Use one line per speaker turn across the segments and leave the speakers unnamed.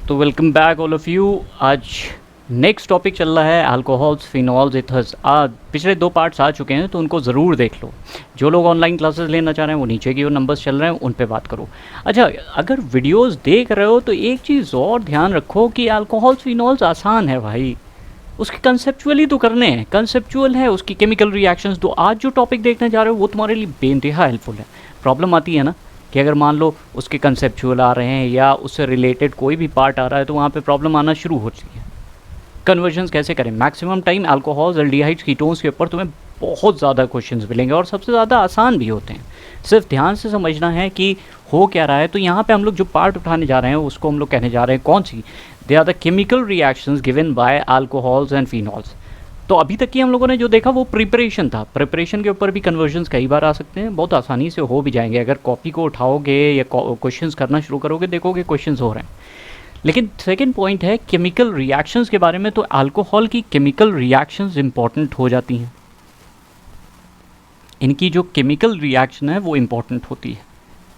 तो welcome back all of you. आज next topic चल रहा है अल्कोहल्स, फिनॉल्स, इथर्स। पिछले 2 पार्ट्स आ चुके हैं तो उनको ज़रूर देख लो। जो लोग ऑनलाइन क्लासेस लेना चाह रहे हैं वो नीचे की ओर नंबर्स चल रहे हैं, उन पे बात करो। अच्छा, अगर वीडियोस देख रहे हो तो एक चीज़ और ध्यान रखो कि अल्कोहल्स, फिनॉल्स आसान है भाई, उसके कंसेप्चुअली तो करने हैं, कंसेप्चुअल है, उसकी केमिकल रिएक्शंस। तो आज जो टॉपिक देखने जा रहे हो वो तुम्हारे लिए बेइंतहा हेल्पफुल है। प्रॉब्लम आती है ना कि अगर मान लो उसके कंसेप्चुअल आ रहे हैं या उससे रिलेटेड कोई भी पार्ट आ रहा है तो वहाँ पे प्रॉब्लम आना शुरू हो चुकी है। कन्वर्जन्स कैसे करें, maximum time alcohols, aldehydes, ketones के ऊपर तुम्हें बहुत ज़्यादा क्वेश्चंस मिलेंगे और सबसे ज़्यादा आसान भी होते हैं। सिर्फ ध्यान से समझना है कि हो क्या रहा है। तो यहाँ पे हम लोग जो पार्ट उठाने जा रहे हैं उसको हम लोग कहने जा रहे हैं कौन सी, they are the chemical reactions given by alcohols and phenols. तो अभी तक की हम लोगों ने जो देखा वो प्रिपरेशन था। प्रिपरेशन के ऊपर भी कन्वर्जन्स कई बार आ सकते हैं, बहुत आसानी से हो भी जाएंगे। अगर कॉपी को उठाओगे या क्वेश्चंस करना शुरू करोगे, देखोगे क्वेश्चंस हो रहे हैं। लेकिन सेकंड पॉइंट है केमिकल रिएक्शंस के बारे में। तो अल्कोहल की केमिकल रिएक्शंस इंपॉर्टेंट हो जाती हैं, इनकी जो केमिकल रिएक्शन है वो इंपॉर्टेंट होती है।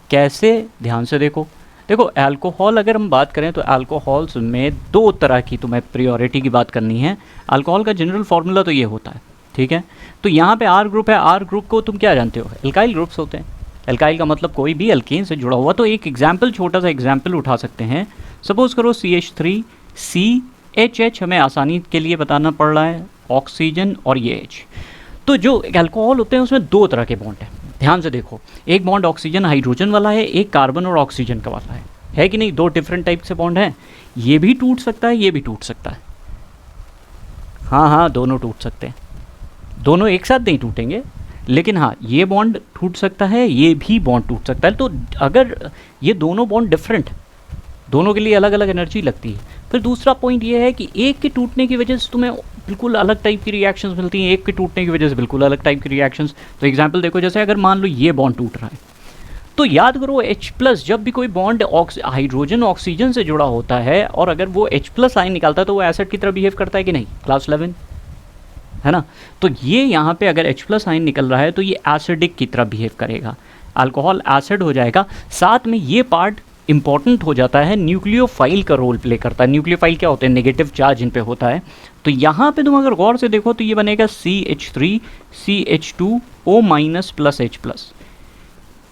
कैसे, ध्यान से देखो। देखो, अल्कोहल अगर हम बात करें तो अल्कोहल्स में 2 तरह की तुम्हें प्रायोरिटी की बात करनी है। अल्कोहल का जनरल फार्मूला तो ये होता है, ठीक है। तो यहाँ पे आर ग्रुप है, आर ग्रुप को तुम क्या जानते हो, एल्काइल ग्रुप्स होते हैं। एल्काइल का मतलब कोई भी अल्केन से जुड़ा हुआ। तो एक एग्जाम्पल, छोटा सा एग्जाम्पल उठा सकते हैं। सपोज करो CH3 CHH, हमें आसानी के लिए बताना पड़ रहा है, ऑक्सीजन और ये H। तो जो अल्कोहल होते हैं उसमें 2 तरह के बॉन्ड हैं। ध्यान से देखो, एक बॉन्ड ऑक्सीजन हाइड्रोजन वाला है, एक कार्बन और ऑक्सीजन का वाला है कि नहीं। 2 डिफरेंट टाइप से बॉन्ड हैं। ये भी टूट सकता है, ये भी टूट सकता है। हाँ, दोनों टूट सकते हैं। दोनों एक साथ नहीं टूटेंगे, लेकिन हाँ, ये बॉन्ड टूट सकता है, ये भी बॉन्ड टूट सकता है। तो अगर ये दोनों बॉन्ड डिफरेंट, दोनों के लिए अलग अलग एनर्जी लगती है। फिर दूसरा पॉइंट ये है कि एक के टूटने की वजह से तुम्हें बिल्कुल अलग टाइप की रिएक्शंस मिलती हैं, एक के टूटने की वजह से बिल्कुल अलग टाइप की रिएक्शंस। तो एग्जांपल देखो, जैसे अगर मान लो ये बॉन्ड टूट रहा है तो याद करो H+, जब भी कोई बॉन्ड हाइड्रोजन ऑक्सीजन से जुड़ा होता है और अगर वो H+ आयन निकालता है तो वो एसिड की तरह बिहेव करता है कि नहीं, क्लास 11 है ना। तो ये यहाँ पे अगर H+ आयन निकल रहा है तो ये एसिडिक की तरह बिहेव करेगा, अल्कोहल एसिड हो जाएगा। साथ में ये पार्ट इंपॉर्टेंट हो जाता है, न्यूक्लियोफाइल का रोल प्ले करता है। न्यूक्लियोफाइल क्या होते हैं, नेगेटिव चार्ज इन पे होता है। तो यहाँ पे तुम अगर गौर से देखो तो ये बनेगा CH3 CH2O- + H+।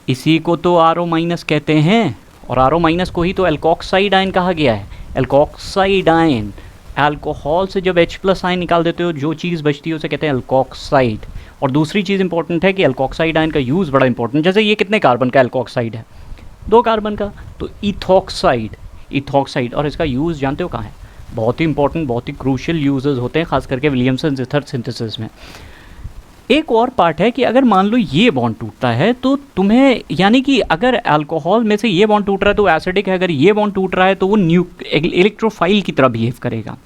इसी को तो RO- कहते हैं, और RO- को ही तो एल्कोक्साइड आयन कहा गया है। एल्कोक्साइड आयन, अल्कोहल से जब H+ आयन निकाल देते हो जो चीज़ बचती है उसे कहते हैं एल्कोक्साइड। और दूसरी चीज़ इंपॉर्टेंट है कि एल्कोक्साइड आयन का यूज़ बड़ा इंपॉर्टेंट। जैसे ये कितने कार्बन का एल्कोक्साइड है, 2 कार्बन का, तो इथॉक्साइड। और इसका यूज़ जानते हो कहाँ है, बहुत ही इंपॉर्टेंट, बहुत ही क्रूशियल यूजेस होते हैं, खास करके विलियमसन ईथर सिंथेसिस में। एक और पार्ट है कि अगर मान लो ये बॉन्ड टूटता है तो तुम्हें, यानी कि अगर अल्कोहल में से ये बॉन्ड टूट रहा है तो एसिडिक है, अगर ये बॉन्ड टूट रहा है तो वो इलेक्ट्रोफाइल की तरह बिहेव करेगा।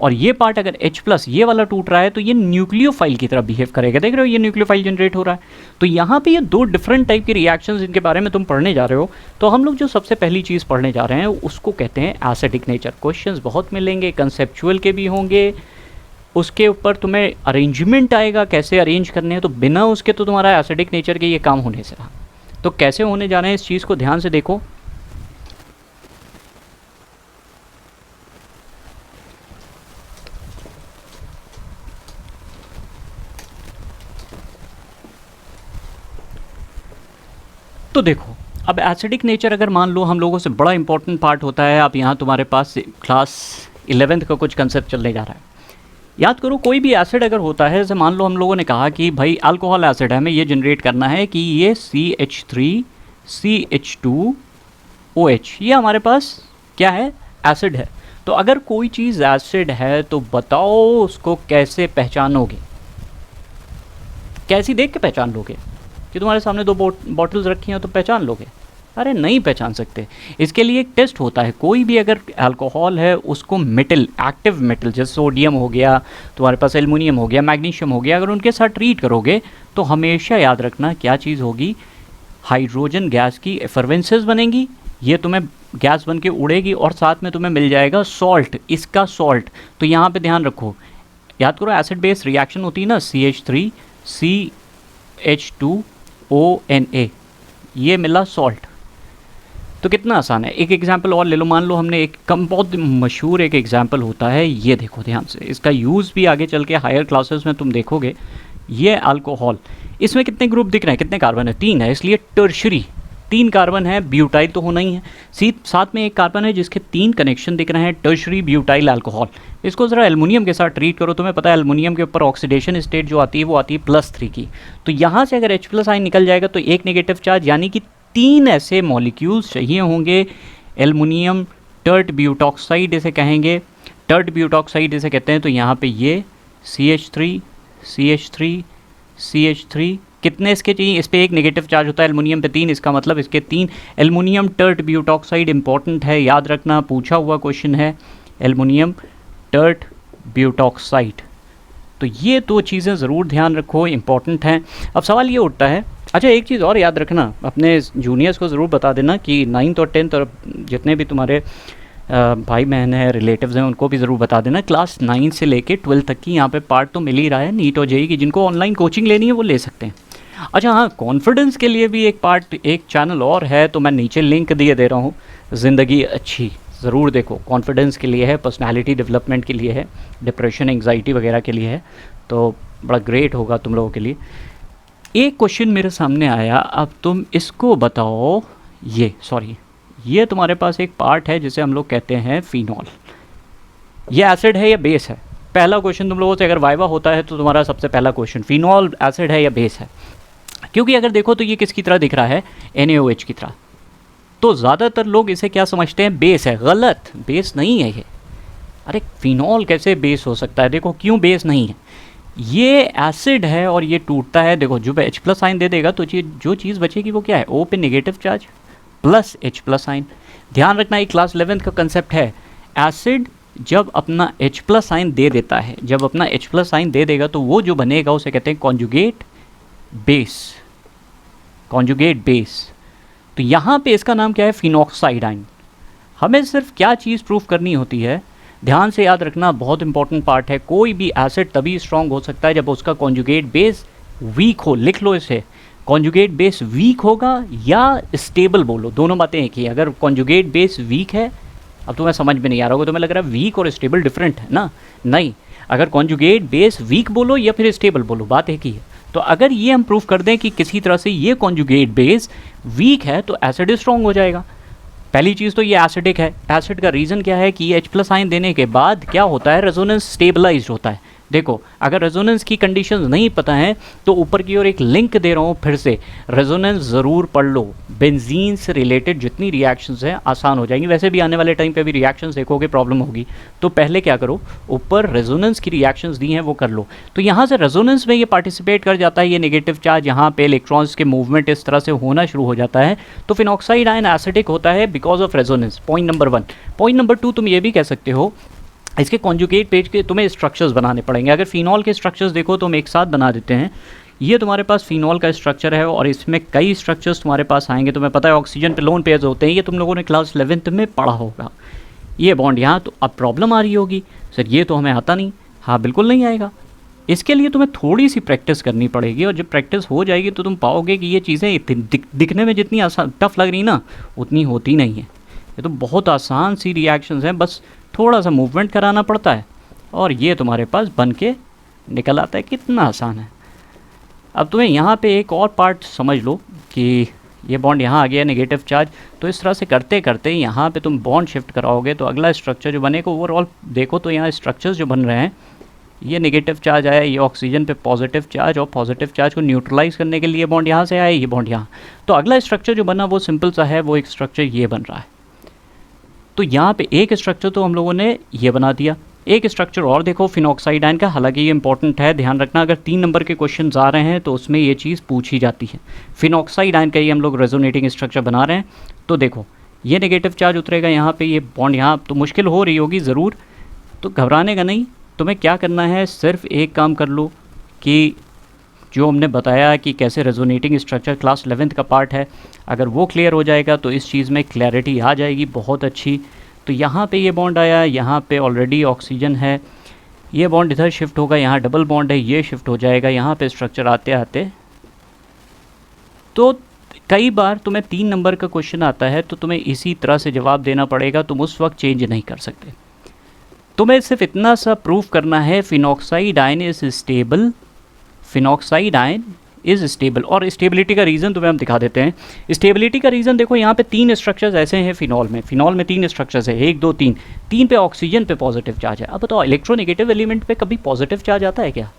और ये पार्ट अगर H+ ये वाला टूट रहा है तो ये न्यूक्लियोफाइल की तरह बिहेव करेगा। देख रहे हो, ये न्यूक्लियोफाइल जनरेट हो रहा है। तो यहाँ पे ये 2 डिफरेंट टाइप की रिएक्शंस इनके बारे में तुम पढ़ने जा रहे हो। तो हम लोग जो सबसे पहली चीज़ पढ़ने जा रहे हैं उसको कहते हैं एसिडिक नेचर। क्वेश्चंस बहुत मिलेंगे, कंसेप्चुअल के भी होंगे, उसके ऊपर तुम्हें अरेंजमेंट आएगा, कैसे अरेंज करने हैं। तो बिना उसके तो तुम्हारा एसिडिक नेचर के ये काम होने से रहा। तो कैसे होने जा रहे हैं इस चीज़ को ध्यान से देखो। तो देखो, अब एसिडिक नेचर अगर मान लो हम लोगों से बड़ा इंपॉर्टेंट पार्ट होता है। अब यहाँ तुम्हारे पास क्लास 11th का कुछ कंसेप्ट चलने जा रहा है। याद करो, कोई भी एसिड अगर होता है, जैसे मान लो हम लोगों ने कहा कि भाई अल्कोहल एसिड है, हमें ये जनरेट करना है कि ये CH3 CH2OH ये हमारे पास क्या है, एसिड है। तो अगर कोई चीज़ एसिड है तो बताओ उसको कैसे पहचानोगे, कैसी देख के पहचान लोगे कि तुम्हारे सामने 2 बॉटल्स रखी हैं तो पहचान लोगे? अरे नहीं पहचान सकते। इसके लिए एक टेस्ट होता है। कोई भी अगर अल्कोहल है उसको मेटल, एक्टिव मेटल, जैसे सोडियम हो गया, तुम्हारे पास एल्युमिनियम हो गया, मैग्नीशियम हो गया, अगर उनके साथ ट्रीट करोगे तो हमेशा याद रखना क्या चीज़ होगी, हाइड्रोजन गैस की एफरवेंसेस बनेंगी, ये तुम्हें गैस बन के उड़ेगी और साथ में तुम्हें मिल जाएगा सॉल्ट, इसका सॉल्ट। तो यहाँ पे ध्यान रखो, याद करो एसिड बेस रिएक्शन होती है ना, CH3 CH2ONA, ये मिला सॉल्ट। तो कितना आसान है। एक एग्जांपल और ले लो, मान लो हमने एक बहुत मशहूर एक एग्जांपल होता है, ये देखो ध्यान से, इसका यूज़ भी आगे चल के हायर क्लासेस में तुम देखोगे। ये अल्कोहल, इसमें कितने ग्रुप दिख रहे हैं, कितने कार्बन है, 3 है, इसलिए टर्शरी 3 कार्बन है, ब्यूटाइल तो होना ही है। साथ में एक कार्बन है जिसके 3 कनेक्शन दिख रहे हैं, टर्शरी ब्यूटाइल अल्कोहल। इसको ज़रा एल्युमिनियम के साथ ट्रीट करो, तुम्हें पता है एल्युमिनियम के ऊपर ऑक्सीडेशन स्टेट जो आती है वो आती है +3 की। तो यहाँ से अगर H+ आयन निकल जाएगा तो एक नेगेटिव चार्ज, यानी कि 3 ऐसे मॉलिक्यूल्स चाहिए होंगे। एल्युमिनियम टर्ट ब्यूटॉक्साइड इसे कहेंगे, टर्ट ब्यूटॉक्साइड इसे कहते हैं। तो यहाँ पे ये CH3 CH3 CH3 कितने इसके चाहिए, इस पे एक नेगेटिव चार्ज होता है, एल्युमिनियम पे 3, इसका मतलब इसके 3। एल्युमिनियम टर्ट ब्यूटॉक्साइड इंपॉर्टेंट है, याद रखना, पूछा हुआ क्वेश्चन है, एल्युमिनियम टर्ट ब्यूटॉक्साइड। तो ये 2 चीज़ें ज़रूर ध्यान रखो, इंपॉर्टेंट हैं। अब सवाल ये उठता है, अच्छा एक चीज़ और याद रखना, अपने जूनियर्स को ज़रूर बता देना कि 9th और 10th और जितने भी तुम्हारे भाई बहन हैं, रिलेटिव्स हैं, उनको भी ज़रूर बता देना। क्लास 9 से लेके 12 तक की यहाँ पे पार्ट तो मिल ही रहा है, नीट और जेईई की। जिनको ऑनलाइन कोचिंग लेनी है वो ले सकते हैं। अच्छा हाँ, कॉन्फिडेंस के लिए भी एक पार्ट, एक चैनल और है, तो मैं नीचे लिंक दिए दे रहा हूँ, ज़िंदगी अच्छी, ज़रूर देखो। कॉन्फिडेंस के लिए है, पर्सनालिटी डेवलपमेंट के लिए है, डिप्रेशन एंग्जाइटी वगैरह के लिए है, तो बड़ा ग्रेट होगा तुम लोगों के लिए। एक क्वेश्चन मेरे सामने आया, अब तुम इसको बताओ। ये तुम्हारे पास एक पार्ट है जिसे हम लोग कहते हैं फिनॉल। ये एसिड है या बेस है? पहला क्वेश्चन तुम लोगों से अगर वाइवा होता है तो तुम्हारा सबसे पहला क्वेश्चन फिनॉल एसिड है या बेस है। क्योंकि अगर देखो तो ये किसकी तरह दिख रहा है, NaOH की तरह। तो ज़्यादातर लोग इसे क्या समझते हैं, बेस है। गलत, बेस नहीं है ये। अरे फिनॉल कैसे बेस हो सकता है? देखो क्यों बेस नहीं है, ये एसिड है और ये टूटता है। देखो जब H+ आयन दे देगा तो जो चीज़ बचेगी वो क्या है, O पे negative charge plus H+ ion. ध्यान रखना, ये क्लास 11th का कंसेप्ट है। एसिड जब अपना H+ आयन दे देता है, जब अपना H+ आयन दे देगा तो वो जो बनेगा उसे कहते हैं कॉन्जुगेट बेस, कॉन्जुगेट बेस। तो यहाँ पे इसका नाम क्या है, फिनॉक्साइड आयन। हमें सिर्फ क्या चीज़ प्रूफ करनी होती है, ध्यान से याद रखना, बहुत इंपॉर्टेंट पार्ट है। कोई भी एसिड तभी स्ट्रांग हो सकता है जब उसका कॉन्जुगेट बेस वीक हो। लिख लो इसे, कॉन्जुगेट बेस वीक होगा या स्टेबल, बोलो, दोनों बातें एक ही। अगर कॉन्जुगेट बेस वीक है, अब तुम्हें समझ में नहीं आ रहा होगा, तुम्हें लग रहा है वीक और स्टेबल डिफरेंट है ना, नहीं। अगर कॉन्जुगेट बेस वीक बोलो या फिर स्टेबल बोलो, बात एक ही है। तो अगर ये हम प्रूफ कर दें कि किसी तरह से ये कॉन्जुगेट बेस वीक है तो एसिड स्ट्रांग हो जाएगा। पहली चीज़ तो ये एसिडिक है। एसिड का रीज़न क्या है कि ये H+ आयन देने के बाद क्या होता है, रेजोनेंस स्टेबलाइज्ड होता है। देखो अगर रेजोनेंस की कंडीशंस नहीं पता है तो ऊपर की ओर एक लिंक दे रहा हूँ, फिर से रेजोनेंस ज़रूर पढ़ लो। बेंजीन से रिलेटेड जितनी रिएक्शंस हैं आसान हो जाएंगी। वैसे भी आने वाले टाइम पे भी रिएक्शंस देखोगे प्रॉब्लम होगी, तो पहले क्या करो, ऊपर रेजोनेंस की रिएक्शंस दी हैं वो कर लो। तो यहाँ से रेजोनेंस में ये पार्टिसिपेट कर जाता है, ये नेगेटिव चार्ज, यहाँ पे इलेक्ट्रॉन्स के मूवमेंट इस तरह से होना शुरू हो जाता है। तो फिनॉक्साइड आयन एसिडिक होता है because of resonance, point number 1। Point number 2, तुम ये भी कह सकते हो इसके कॉन्जुगेट पेज के तुम्हें स्ट्रक्चर्स बनाने पड़ेंगे। अगर फिनॉल के स्ट्रक्चर्स देखो तो हम एक साथ बना देते हैं। ये तुम्हारे पास फिनॉल का स्ट्रक्चर है और इसमें कई स्ट्रक्चर्स तुम्हारे पास आएंगे। तुम्हें पता है ऑक्सीजन पे लोन पेयर्स होते हैं, ये तुम लोगों ने क्लास 11th में पढ़ा होगा। ये बॉन्ड यहाँ, तो अब प्रॉब्लम आ रही होगी, सर ये तो हमें आता नहीं। हाँ बिल्कुल नहीं आएगा, इसके लिए तुम्हें थोड़ी सी प्रैक्टिस करनी पड़ेगी, और जब प्रैक्टिस हो जाएगी तो तुम पाओगे कि ये चीज़ें दिखने में जितनी आसान टफ लग रही ना, उतनी होती नहीं है। ये तो बहुत आसान सी रिएक्शंस हैं, बस थोड़ा सा मूवमेंट कराना पड़ता है और ये तुम्हारे पास बन के निकल आता है। कितना आसान है। अब तुम्हें यहाँ पे एक और पार्ट समझ लो कि ये बॉन्ड यहाँ आ गया नेगेटिव चार्ज, तो इस तरह से करते करते यहाँ पे तुम बॉन्ड शिफ्ट कराओगे तो अगला स्ट्रक्चर जो बनेगा, ओवरऑल देखो तो यहाँ स्ट्रक्चर्स जो बन रहे हैं, ये नेगेटिव चार्ज आया, ये ऑक्सीजन पे पॉजिटिव चार्ज, और पॉजिटिव चार्ज को न्यूट्रलाइज करने के लिए बॉन्ड यहाँ से आया, ये बॉन्ड यहाँ। तो अगला स्ट्रक्चर जो बना वो सिंपल सा है, वो एक स्ट्रक्चर ये बन रहा है। तो यहाँ पे एक स्ट्रक्चर तो हम लोगों ने ये बना दिया। एक स्ट्रक्चर और देखो फिनॉक्साइड आयन का, हालांकि ये इंपॉर्टेंट है, ध्यान रखना अगर 3 नंबर के क्वेश्चंस आ रहे हैं तो उसमें ये चीज़ पूछी जाती है। फिनॉक्साइड आयन का ये हम लोग रेजोनेटिंग स्ट्रक्चर बना रहे हैं। तो देखो ये नेगेटिव चार्ज उतरेगा यहाँ पे, ये बॉन्ड यहाँ, तो मुश्किल हो रही होगी ज़रूर, तो घबराने का नहीं। तुम्हें क्या करना है, सिर्फ एक काम कर लो कि जो हमने बताया कि कैसे रेजोनेटिंग स्ट्रक्चर क्लास 11th का पार्ट है, अगर वो क्लियर हो जाएगा तो इस चीज़ में क्लैरिटी आ जाएगी बहुत अच्छी। तो यहाँ पे ये बॉन्ड आया, यहाँ पे ऑलरेडी ऑक्सीजन है, ये बॉन्ड इधर शिफ्ट होगा, यहाँ डबल बॉन्ड है, ये शिफ्ट हो जाएगा। यहाँ पे स्ट्रक्चर आते आते तो कई बार तुम्हें 3 नंबर का क्वेश्चन आता है तो तुम्हें इसी तरह से जवाब देना पड़ेगा, तुम उस वक्त चेंज नहीं कर सकते। तुम्हें सिर्फ इतना सा प्रूफ करना है phenoxide ion is stable, phenoxide ion is stable. और स्टेबिलिटी का रीज़न तुम्हें हम दिखा देते हैं। स्टेबिलिटी का रीज़न देखो, यहाँ पे 3 स्ट्रक्चर्स ऐसे हैं फिनॉल में 3 स्ट्रक्चर्स है, 1 2 3। 3 पे ऑक्सीजन पे पॉजिटिव चार्ज है। अब बताओ इलेक्ट्रोनेगेटिव एलिमेंट पे कभी पॉजिटिव चार्ज आता है क्या?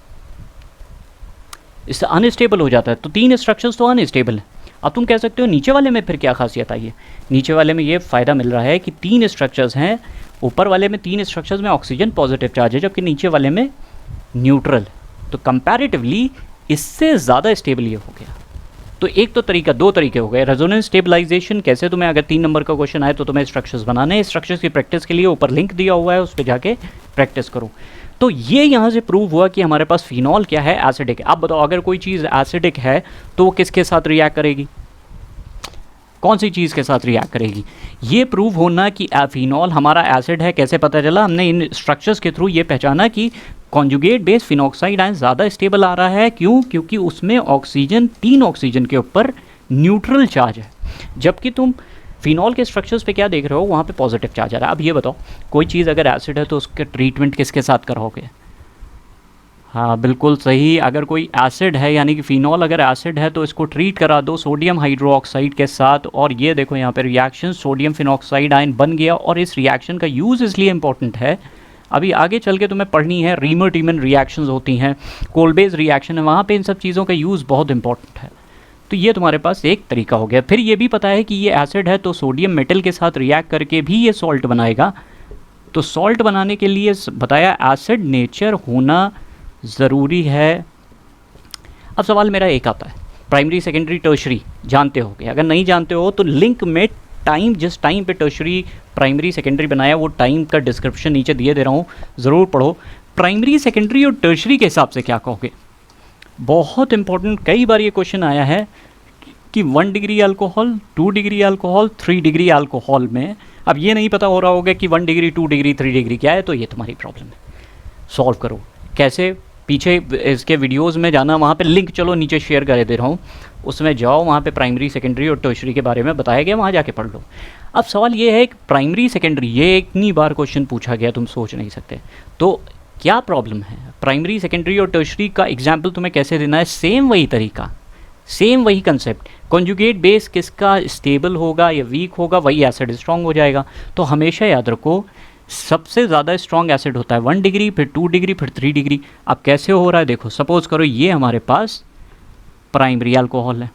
इससे अनस्टेबल हो जाता है। तो 3 स्ट्रक्चर्स तो अनस्टेबल है। अब तुम कह सकते हो नीचे वाले में फिर क्या खासियत आई है? नीचे वाले में ये फ़ायदा मिल रहा है कि 3 स्ट्रक्चर्स हैं, ऊपर वाले में 3 स्ट्रक्चर्स में ऑक्सीजन पॉजिटिव चार्ज है, जबकि नीचे वाले में न्यूट्रल। तो कंपैरेटिवली इससे ज़्यादा स्टेबल ये हो गया। तो एक तो तरीका, 2 तरीके हो गए। रेजोनेंस स्टेबलाइजेशन कैसे, तुम्हें अगर 3 नंबर का क्वेश्चन आए तो तुम्हें स्ट्रक्चर्स बनाने हैं। स्ट्रक्चर्स की प्रैक्टिस के लिए ऊपर लिंक दिया हुआ है, उस पर जाके प्रैक्टिस करो। तो ये यहाँ से प्रूव हुआ कि हमारे पास फिनॉल क्या है, एसिडिक है। अब बताओ अगर कोई चीज़ एसिडिक है तो वो किसके साथ रिएक्ट करेगी, कौन सी चीज़ के साथ रिएक्ट करेगी? ये प्रूव होना कि फिनॉल हमारा एसिड है कैसे पता चला? हमने इन स्ट्रक्चर्स के थ्रू ये पहचाना कि कॉन्जुगेट बेस फिनॉक्साइड आयन ज़्यादा स्टेबल आ रहा है। क्यों? क्योंकि उसमें ऑक्सीजन, 3 ऑक्सीजन के ऊपर न्यूट्रल चार्ज है, जबकि तुम फिनॉल के स्ट्रक्चर्स पे क्या देख रहे हो, वहाँ पे पॉजिटिव चार्ज आ रहा है। अब ये बताओ कोई चीज़ अगर एसिड है तो उसके ट्रीटमेंट किसके साथ करोगे? हाँ बिल्कुल सही, अगर कोई एसिड है यानी कि फिनॉल अगर एसिड है तो इसको ट्रीट करा दो सोडियम हाइड्रोक्साइड के साथ। और ये देखो यहाँ पे रिएक्शन सोडियम फिनॉक्साइड आयन बन गया। और इस रिएक्शन का यूज़ इसलिए इंपॉर्टेंट है, अभी आगे चल के तुम्हें पढ़नी है। रीमर टीमन रिएक्शंस होती हैं, कोल्बेज रिएक्शन है, वहाँ पे इन सब चीज़ों का यूज़ बहुत इंपॉर्टेंट है। तो ये तुम्हारे पास एक तरीका हो गया। फिर ये भी पता है कि ये एसिड है तो सोडियम मेटल के साथ रिएक्ट करके भी ये सॉल्ट बनाएगा। तो सॉल्ट बनाने के लिए बताया एसिड नेचर होना ज़रूरी है। अब सवाल मेरा एक आता है, प्राइमरी सेकेंडरी टर्शरी जानते होगे? अगर नहीं जानते हो तो लिंक में टाइम, जिस टाइम पे टर्शरी प्राइमरी सेकेंडरी बनाया वो टाइम का डिस्क्रिप्शन नीचे दिए दे रहा हूँ, ज़रूर पढ़ो। प्राइमरी सेकेंडरी और टर्शरी के हिसाब से क्या कहोगे? बहुत इंपॉर्टेंट, कई बार ये क्वेश्चन आया है कि 1 degree alcohol, 2 degree alcohol, 3 degree alcohol में। अब ये नहीं पता हो रहा होगा कि 1 डिग्री, 2 डिग्री, 3 डिग्री क्या है, तो ये तुम्हारी प्रॉब्लम है। सॉल्व करो कैसे, पीछे इसके वीडियोस में जाना, वहाँ पे लिंक चलो नीचे शेयर कर दे रहा हूँ, उसमें जाओ, वहाँ पे प्राइमरी सेकेंडरी और टर्शरी के बारे में बताया गया, वहाँ जाके पढ़ लो। अब सवाल ये है कि प्राइमरी सेकेंडरी, ये इतनी बार क्वेश्चन पूछा गया तुम सोच नहीं सकते, तो क्या प्रॉब्लम है? प्राइमरी सेकेंडरी और टर्शरी का एग्जाम्पल तुम्हें कैसे देना है? सेम वही तरीका, सेम वही कंसेप्ट। कॉन्जुगेट बेस किसका स्टेबल होगा या वीक होगा, वही एसिड स्ट्रॉन्ग हो जाएगा। तो हमेशा याद रखो सबसे ज़्यादा स्ट्रॉन्ग एसिड होता है 1 डिग्री, फिर 2 डिग्री, फिर 3 डिग्री। अब कैसे हो रहा है देखो, सपोज करो ये हमारे पास प्राइमरी अल्कोहल है,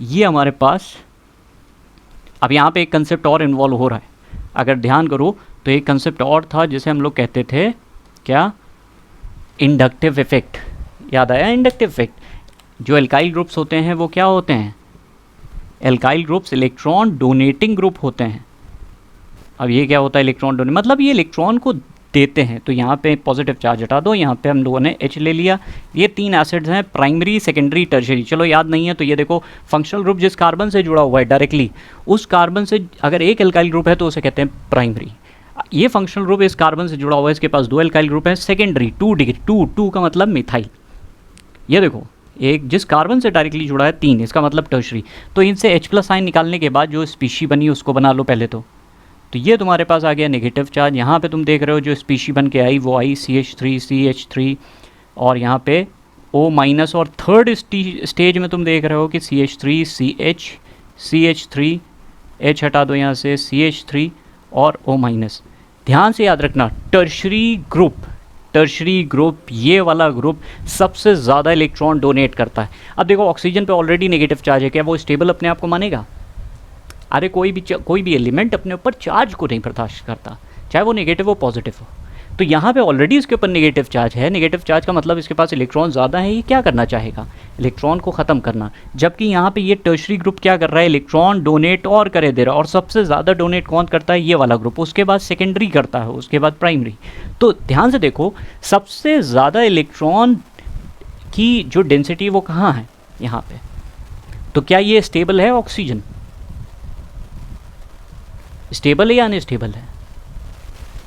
ये हमारे पास, अब यहाँ पे एक कंसेप्ट और इन्वॉल्व हो रहा है, अगर ध्यान करो तो एक कंसेप्ट और था जिसे हम लोग कहते थे क्या, इंडक्टिव इफेक्ट। याद आया इंडक्टिव इफेक्ट? जो एल्काइल ग्रुप्स होते हैं वो क्या होते हैं? Alkyl groups electron donating group होते हैं। अब ये क्या होता है इलेक्ट्रॉन डोनेट, मतलब ये इलेक्ट्रॉन को देते हैं। तो यहाँ पे पॉजिटिव चार्ज हटा दो, यहाँ पे हम लोगों ने H ले लिया। ये 3 एसिड्स हैं, प्राइमरी सेकेंडरी टर्शरी। चलो याद नहीं है तो ये देखो, फंक्शनल ग्रुप जिस कार्बन से जुड़ा हुआ है डायरेक्टली, उस कार्बन से अगर एक एल्काइल ग्रुप है तो उसे कहते हैं प्राइमरी। ये फंक्शनल ग्रुप इस कार्बन से जुड़ा हुआ है, इसके पास 2 एल्काइल ग्रुप है। सेकेंडरी 2 डिग्री, 2 का मतलब मिथाइल। ये देखो एक जिस कार्बन से डायरेक्टली जुड़ा है 3, इसका मतलब टर्शरी। तो इनसे H+ आयन निकालने के बाद जो स्पीशी बनी उसको बना लो पहले तो ये तुम्हारे पास आ गया नेगेटिव चार्ज। यहाँ पे तुम देख रहे हो जो स्पीशी बन के आई वो आई CH3 CH3, और यहाँ पे O- और थर्ड स्टेज में तुम देख रहे हो कि CH3 CH CH3, H हटा दो यहाँ से, CH3 और O-। ध्यान से याद रखना टर्शरी ग्रुप ये वाला ग्रुप सबसे ज़्यादा इलेक्ट्रॉन डोनेट करता है। अब देखो ऑक्सीजन पे ऑलरेडी नेगेटिव चार्ज है, क्या वो स्टेबल अपने आप को मानेगा? अरे कोई भी एलिमेंट अपने ऊपर चार्ज को नहीं बर्दाश्त करता, चाहे वो नेगेटिव हो पॉजिटिव हो। तो यहाँ पे ऑलरेडी इसके ऊपर नेगेटिव चार्ज है, नेगेटिव चार्ज का मतलब इसके पास इलेक्ट्रॉन ज़्यादा है, ये क्या करना चाहेगा? इलेक्ट्रॉन को ख़त्म करना। जबकि यहाँ पे ये टर्शरी ग्रुप क्या कर रहा है, इलेक्ट्रॉन डोनेट और करे दे रहा है। और सबसे ज़्यादा डोनेट कौन करता है? ये वाला ग्रुप, उसके बाद सेकेंडरी करता है, उसके बाद प्राइमरी। तो ध्यान से देखो सबसे ज़्यादा इलेक्ट्रॉन की जो डेंसिटी वो कहाँ है? यहाँ पे। तो क्या ये स्टेबल है? ऑक्सीजन स्टेबल है या अनस्टेबल है?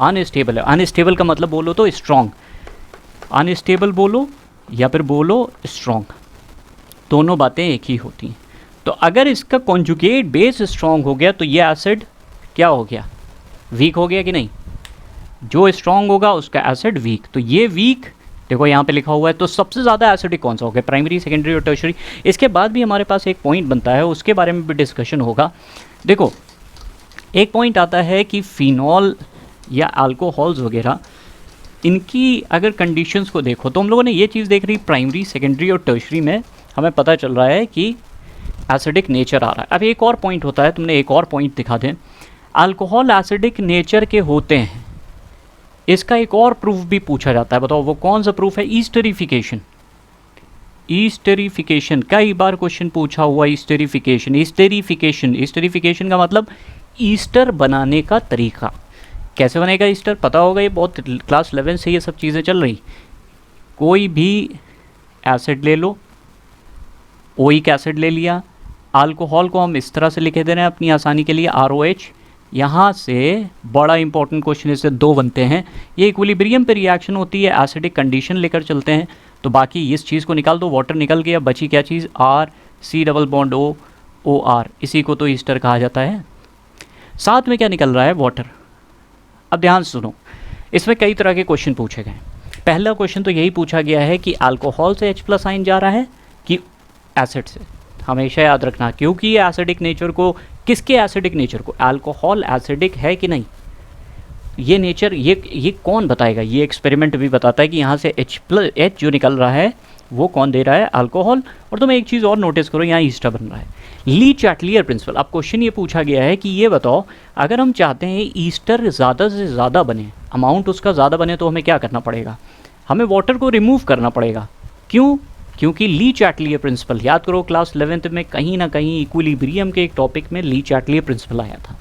अनस्टेबल है। अनस्टेबल का मतलब बोलो तो स्ट्रॉन्ग, अनस्टेबल बोलो या फिर बोलो स्ट्रॉन्ग, दोनों बातें एक ही होती हैं। तो अगर इसका कॉन्जुगेट बेस स्ट्रॉन्ग हो गया तो ये एसिड क्या हो गया, वीक हो गया कि नहीं। जो स्ट्रॉन्ग होगा उसका एसिड वीक, तो ये वीक देखो यहाँ पे लिखा हुआ है। तो सबसे ज़्यादा एसिडिक कौन सा हो गया, प्राइमरी, सेकेंडरी और टर्शरी। इसके बाद भी हमारे पास एक पॉइंट बनता है, उसके बारे में भी डिस्कशन होगा। देखो एक पॉइंट आता है कि फिनॉल या अल्कोहल्स वगैरह, इनकी अगर कंडीशंस को देखो तो हम लोगों ने ये चीज़ देख रही, प्राइमरी, सेकेंडरी और टर्शरी में हमें पता चल रहा है कि एसिडिक नेचर आ रहा है। अब एक और पॉइंट होता है, तुमने एक और पॉइंट दिखा दें, अल्कोहल एसिडिक नेचर के होते हैं, इसका एक और प्रूफ भी पूछा जाता है। बताओ वो कौन सा प्रूफ है, ईस्टरिफिकेशन। ईस्टरिफिकेशन कई बार क्वेश्चन पूछा हुआ, ईस्टरिफिकेशन। ईस्टरिफिकेशन का मतलब ईस्टर बनाने का तरीका। कैसे बनेगा ईस्टर, पता होगा, ये बहुत क्लास 11 से ये सब चीज़ें चल रही। कोई भी एसिड ले लो, ओइक एसिड ले लिया, अल्कोहल को हम इस तरह से लिखे दे रहे हैं अपनी आसानी के लिए ROH। यहाँ से बड़ा इंपॉर्टेंट क्वेश्चन, इससे दो बनते हैं। ये इक्विलिब्रियम पे रिएक्शन होती है, एसिडिक कंडीशन लेकर चलते हैं। तो बाकी इस चीज़ को निकाल दो, वाटर निकल गया, बची क्या चीज़, R, इसी को तो ईस्टर कहा जाता है। साथ में क्या निकल रहा है, वाटर। अब ध्यान सुनो, इसमें कई तरह के क्वेश्चन पूछे गए। पहला क्वेश्चन तो यही पूछा गया है कि अल्कोहल से H+ आयन जा रहा है कि एसिड से। हमेशा याद रखना, क्योंकि ये एसिडिक नेचर को, किसके एसिडिक नेचर को, अल्कोहल एसिडिक है कि नहीं, ये नेचर ये कौन बताएगा। ये एक्सपेरिमेंट भी बताता है कि यहाँ से H जो निकल रहा है वो कौन दे रहा है, अल्कोहल। और तुम एक चीज़ और नोटिस करो, यहाँ ईस्टर बन रहा है, ली चैटलियर प्रिंसिपल। अब क्वेश्चन ये पूछा गया है कि ये बताओ, अगर हम चाहते हैं ईस्टर ज़्यादा से ज़्यादा बने, अमाउंट उसका ज़्यादा बने, तो हमें क्या करना पड़ेगा, हमें वाटर को रिमूव करना पड़ेगा। क्यों, क्योंकि ली चैटलियर प्रिंसिपल, याद करो क्लास 11th में कहीं ना कहीं इक्विलिब्रियम के एक टॉपिक में ली चैटलियर प्रिंसिपल आया था,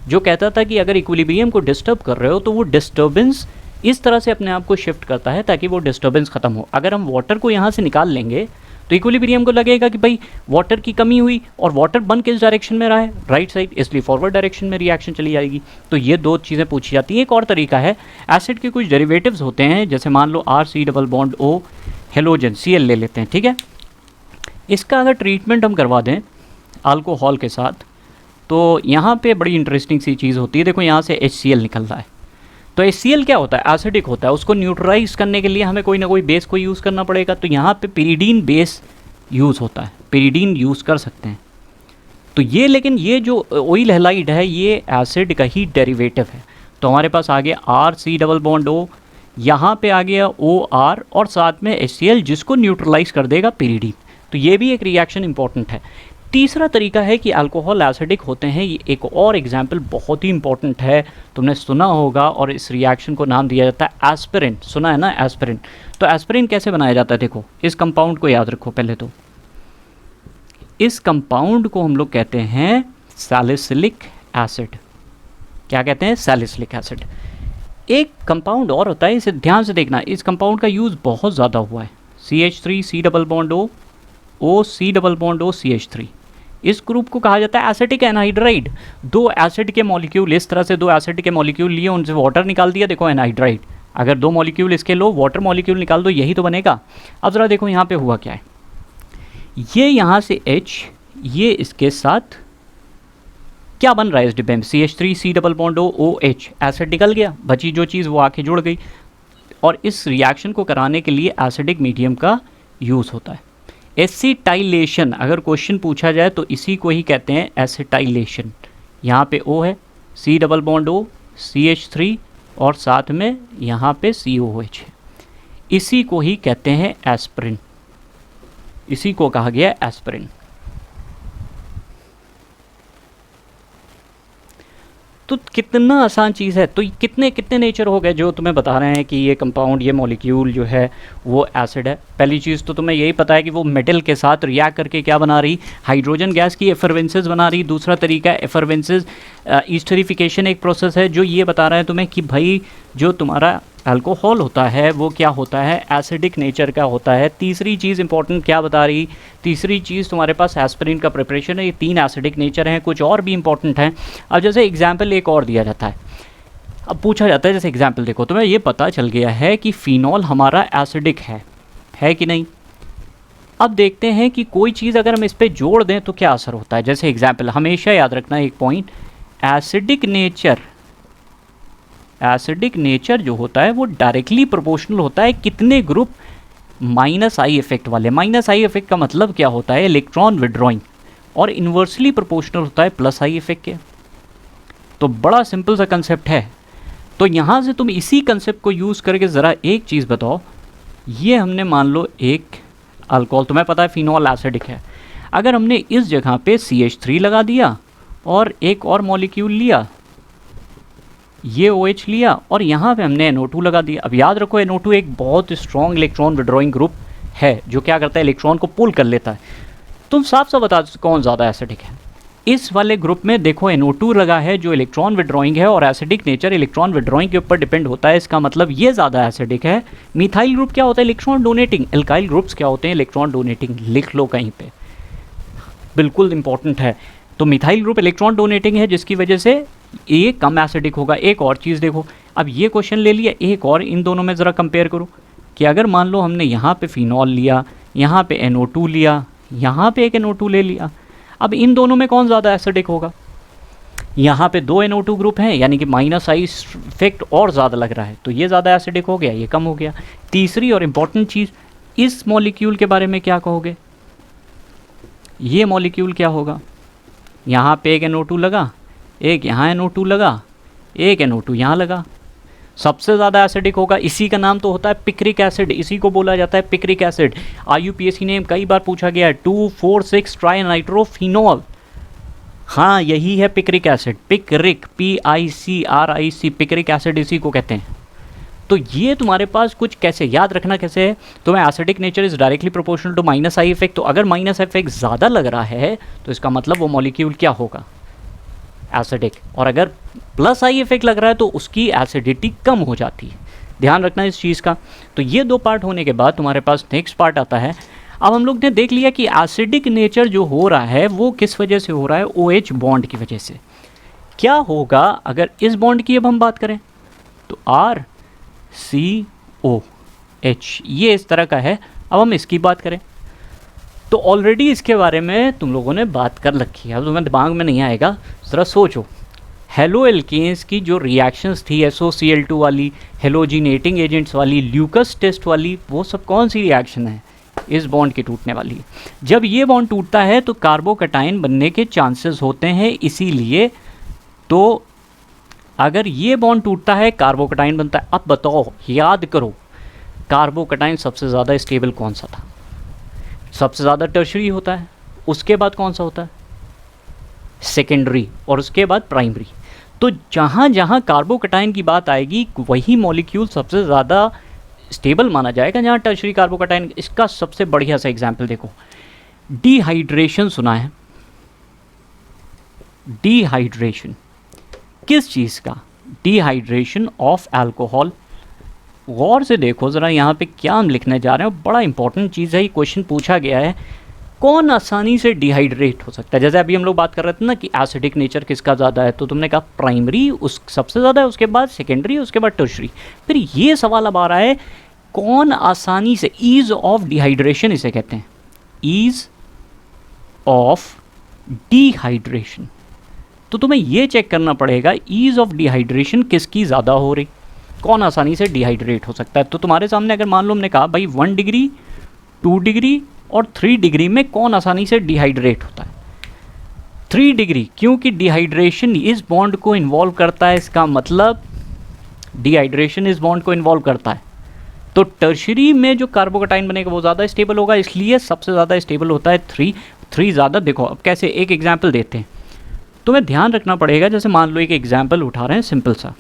जो कहता था कि अगर इक्विलिब्रियम को डिस्टर्ब कर रहे हो तो वो डिस्टर्बेंस इस तरह से अपने आप को शिफ्ट करता है ताकि वो डिस्टर्बेंस ख़त्म हो। अगर हम वाटर को यहाँ से निकाल लेंगे तो इक्विलिब्रियम को लगेगा कि भाई वाटर की कमी हुई, और वाटर बन किस डायरेक्शन में रहा है, राइट साइड, इसलिए फॉरवर्ड डायरेक्शन में रिएक्शन चली जाएगी। तो ये दो चीज़ें पूछी जाती हैं। एक और तरीका है, एसिड के कुछ डेरिवेटिव्स होते हैं, जैसे मान लो RC+O हेलोजन Cl ले लेते हैं, ठीक है। इसका अगर ट्रीटमेंट हम करवा दें अल्कोहल के साथ, तो यहाँ पे बड़ी इंटरेस्टिंग सी चीज़ होती है। देखो यहाँ से HCl निकल रहा है, तो HCl क्या होता है, एसिडिक होता है। उसको न्यूट्रलाइज करने के लिए हमें कोई ना कोई बेस को यूज़ करना पड़ेगा। तो यहाँ पे पिरिडीन बेस यूज़ होता है, पिरिडीन यूज़ कर सकते हैं। तो ये, लेकिन ये जो ऑयल हैलाइड है ये एसिड का ही डेरिवेटिव है। तो हमारे पास आ गया RC+O, यहाँ पे आ गया OR और साथ में HCl, जिसको न्यूट्रलाइज कर देगा पिरिडीन। तो ये भी एक रिएक्शन इंपॉर्टेंट है। तीसरा तरीका है कि अल्कोहल एसिडिक होते हैं। ये एक और एग्जाम्पल बहुत ही इंपॉर्टेंट है, तुमने सुना होगा, और इस रिएक्शन को नाम दिया जाता है एस्पिरिन। सुना है ना, एस्पिरिन। तो एस्पिरिन कैसे बनाया जाता है, देखो इस कंपाउंड को याद रखो। पहले तो इस कंपाउंड को हम लोग कहते हैं सैलिसिलिक एसिड। क्या कहते हैं, सैलिसिलिक एसिड। एक कंपाउंड और होता है, इसे ध्यान से देखना, इस कंपाउंड का यूज़ बहुत ज़्यादा हुआ है, CH3 C+O O CH3। इस ग्रुप को कहा जाता है एसिटिक एनहाइड्राइड। दो एसिड के मॉलिक्यूल, इस तरह से दो एसिड के मॉलिक्यूल लिए, उनसे वाटर निकाल दिया, देखो एनहाइड्राइड। अगर दो मॉलिक्यूल इसके लो, वाटर मॉलिक्यूल निकाल दो, यही तो बनेगा। अब ज़रा देखो यहाँ पे हुआ क्या है, ये यहाँ से H, ये इसके साथ क्या बन रहा है इस डिब्बे में, CH3 C+O OH, एसिड निकल गया, बची जो चीज़ वो आके जुड़ गई। और इस रिएक्शन को कराने के लिए एसिडिक मीडियम का यूज़ होता है। एसिटाइलेशन, अगर क्वेश्चन पूछा जाए तो इसी को ही कहते हैं एसिटाइलेशन। यहाँ पे O है, C+O CH3 और साथ में यहाँ पे COOH है, इसी को ही कहते हैं एस्पिरिन, इसी को कहा गया एस्पिरिन। तो कितना आसान चीज़ है। तो कितने कितने नेचर हो गए जो तुम्हें बता रहे हैं कि ये कंपाउंड, ये मॉलिक्यूल जो है वो एसिड है। पहली चीज़ तो तुम्हें यही पता है कि वो मेटल के साथ रिएक्ट करके क्या बना रही, हाइड्रोजन गैस की एफरवेंसेस बना रही। दूसरा तरीका एफरवेंसेस, ईस्टरिफिकेशन एक प्रोसेस है जो ये बता रहा है तुम्हें कि भाई जो तुम्हारा अल्कोहल होता है वो क्या होता है, एसिडिक नेचर का होता है। तीसरी चीज़ इंपॉर्टेंट क्या बता रही, तीसरी चीज़ तुम्हारे पास एस्पिरिन का प्रिपरेशन है। ये तीन एसिडिक नेचर हैं, कुछ और भी इंपॉर्टेंट हैं। अब जैसे एग्जाम्पल एक और दिया जाता है, अब पूछा जाता है, जैसे एग्जाम्पल देखो, तुम्हें ये पता चल गया है कि फिनॉल हमारा एसिडिक है कि नहीं। अब देखते हैं कि कोई चीज़ अगर हम इस पर जोड़ दें तो क्या असर होता है। जैसे एग्जाम्पल, हमेशा याद रखना एक पॉइंट, एसिडिक नेचर जो होता है वो डायरेक्टली प्रोपोर्शनल होता है कितने ग्रुप माइनस आई इफेक्ट वाले। माइनस आई इफेक्ट का मतलब क्या होता है, इलेक्ट्रॉन विड्रॉइंग, और इन्वर्सली प्रोपोर्शनल होता है प्लस आई इफेक्ट के। तो बड़ा सिंपल सा कंसेप्ट है। तो यहाँ से तुम इसी कंसेप्ट को यूज़ करके ज़रा एक चीज़ बताओ, ये हमने मान लो एक अल्कोहल, तुम्हें पता है फिनॉल एसिडिक है, अगर हमने इस जगह पे CH3 लगा दिया और एक और मॉलिक्यूल लिया, ये OH लिया, और यहाँ पे हमने NO2 लगा दिया। अब याद रखो NO2 एक बहुत स्ट्रॉन्ग इलेक्ट्रॉन विड्रॉइंग ग्रुप है जो क्या करता है, इलेक्ट्रॉन को पुल कर लेता है। तुम साफ साफ बता दो कौन ज़्यादा एसिडिक है। इस वाले ग्रुप में देखो NO2 लगा है जो इलेक्ट्रॉन विड्रॉइंग है, और एसिडिक नेचर इलेक्ट्रॉन विड्रॉइंग के ऊपर डिपेंड होता है, इसका मतलब ये ज़्यादा एसिडिक है। मिथाइल ग्रुप क्या होता है, इलेक्ट्रॉन डोनेटिंग। एल्काइल ग्रुप्स क्या होते हैं, इलेक्ट्रॉन डोनेटिंग। लिख लो कहीं पे, बिल्कुल इंपॉर्टेंट है। तो मिथाइल ग्रुप इलेक्ट्रॉन डोनेटिंग है जिसकी वजह से ये कम एसिडिक होगा। एक और चीज़ देखो, अब ये क्वेश्चन ले लिया, एक और इन दोनों में ज़रा कंपेयर करो कि अगर मान लो हमने यहाँ पे फिनॉल लिया, यहाँ पे NO2 लिया, यहाँ पे एक NO2 ले लिया, अब इन दोनों में कौन ज़्यादा एसिडिक होगा। यहाँ पे 2 NO2 ग्रुप हैं, यानी कि माइनस आई इफेक्ट और ज़्यादा लग रहा है, तो ये ज़्यादा एसिडिक हो गया, ये कम हो गया। तीसरी और इम्पॉर्टेंट चीज़, इस मॉलिक्यूल के बारे में क्या कहोगे, ये मॉलिक्यूल क्या होगा। यहाँ पे एक NO2 लगा, एक यहाँ NO2 लगा, एक NO2 यहाँ लगा, सबसे ज़्यादा एसिडिक होगा। इसी का नाम तो होता है पिक्रिक एसिड, इसी को बोला जाता है पिक्रिक एसिड। IUPAC नेम कई बार पूछा गया है, 2,4,6 ट्राइनाइट्रोफिनॉल। हाँ, यही है picric acid, picric, PICRIC, picric acid इसी को कहते हैं। तो ये तुम्हारे पास कुछ कैसे याद रखना कैसे है, तुम्हें acidic nature is directly proportional to minus I effect. तो अगर माइनस आई इफेक्ट ज़्यादा लग रहा है तो इसका मतलब वो मॉलिक्यूल क्या होगा, एसिडिक। और अगर प्लस आई इफेक्ट लग रहा है तो उसकी एसिडिटी कम हो जाती है। ध्यान रखना इस चीज़ का। तो ये 2 पार्ट होने के बाद तुम्हारे पास नेक्स्ट पार्ट आता है। अब हम लोग ने देख लिया कि एसिडिक नेचर जो हो रहा है वो किस वजह से हो रहा है, OH बॉन्ड की वजह से। क्या होगा अगर इस बॉन्ड की अब हम बात करें तो RCOH, ये इस तरह का है। अब हम इसकी बात करें तो ऑलरेडी इसके बारे में तुम लोगों ने बात कर रखी है, अब तुम्हें दिमाग में नहीं आएगा, ज़रा सोचो। हेलो एल्केन्स की जो रिएक्शंस थी, SOCl2 वाली, हेलोजिनेटिंग एजेंट्स वाली, ल्यूकस टेस्ट वाली, वो सब कौन सी रिएक्शन है, इस बॉन्ड की टूटने वाली। जब ये बॉन्ड टूटता है तो कार्बोकटाइन बनने के चांसेस होते हैं, इसीलिए तो अगर ये बॉन्ड टूटता है कार्बोकटाइन बनता है। अब बताओ, याद करो, कार्बोकटाइन सबसे ज़्यादा स्टेबल कौन सा था, सबसे ज़्यादा टर्शरी होता है, उसके बाद कौन सा होता है, सेकेंडरी, और उसके बाद प्राइमरी। तो जहाँ जहाँ कार्बोकटाइन की बात आएगी वही मॉलिक्यूल सबसे ज़्यादा स्टेबल माना जाएगा जहाँ टर्शरी कार्बोकटाइन। इसका सबसे बढ़िया सा एग्जाम्पल देखो, डिहाइड्रेशन सुना है, डिहाइड्रेशन किस चीज़ का, डिहाइड्रेशन ऑफ अल्कोहल। गौर से देखो ज़रा यहाँ पे क्या हम लिखने जा रहे हैं, बड़ा इंपॉर्टेंट चीज़ है, ये क्वेश्चन पूछा गया है। कौन आसानी से डिहाइड्रेट हो सकता है, जैसे अभी हम लोग बात कर रहे थे ना कि एसिडिक नेचर किसका ज़्यादा है, तो तुमने कहा प्राइमरी उस सबसे ज़्यादा है, उसके बाद सेकेंडरी, उसके बाद टर्शरी। फिर ये सवाल अब आ रहा है, कौन आसानी से, ईज़ ऑफ डिहाइड्रेशन इसे कहते हैं, ईज़ ऑफ डिहाइड्रेशन। तो तुम्हें ये चेक करना पड़ेगा ईज़ ऑफ डिहाइड्रेशन किसकी ज़्यादा हो रही, कौन आसानी से डिहाइड्रेट हो सकता है। तो तुम्हारे सामने अगर मान लो हमने कहा भाई 1 डिग्री, 2 डिग्री और 3 डिग्री में कौन आसानी से डिहाइड्रेट होता है, 3 डिग्री, क्योंकि डिहाइड्रेशन इस बॉन्ड को इन्वॉल्व करता है, इसका मतलब डिहाइड्रेशन इस बॉन्ड को इन्वॉल्व करता है। तो टर्शरी में जो कार्बोकटाइन बनेगा वो ज़्यादा स्टेबल होगा, इसलिए सबसे ज़्यादा स्टेबल होता है 3 ज़्यादा। देखो अब कैसे, एक एग्जाम्पल देते हैं, तुम्हें ध्यान रखना पड़ेगा। जैसे मान लो एक एग्जाम्पल उठा रहे हैं सिंपल सा,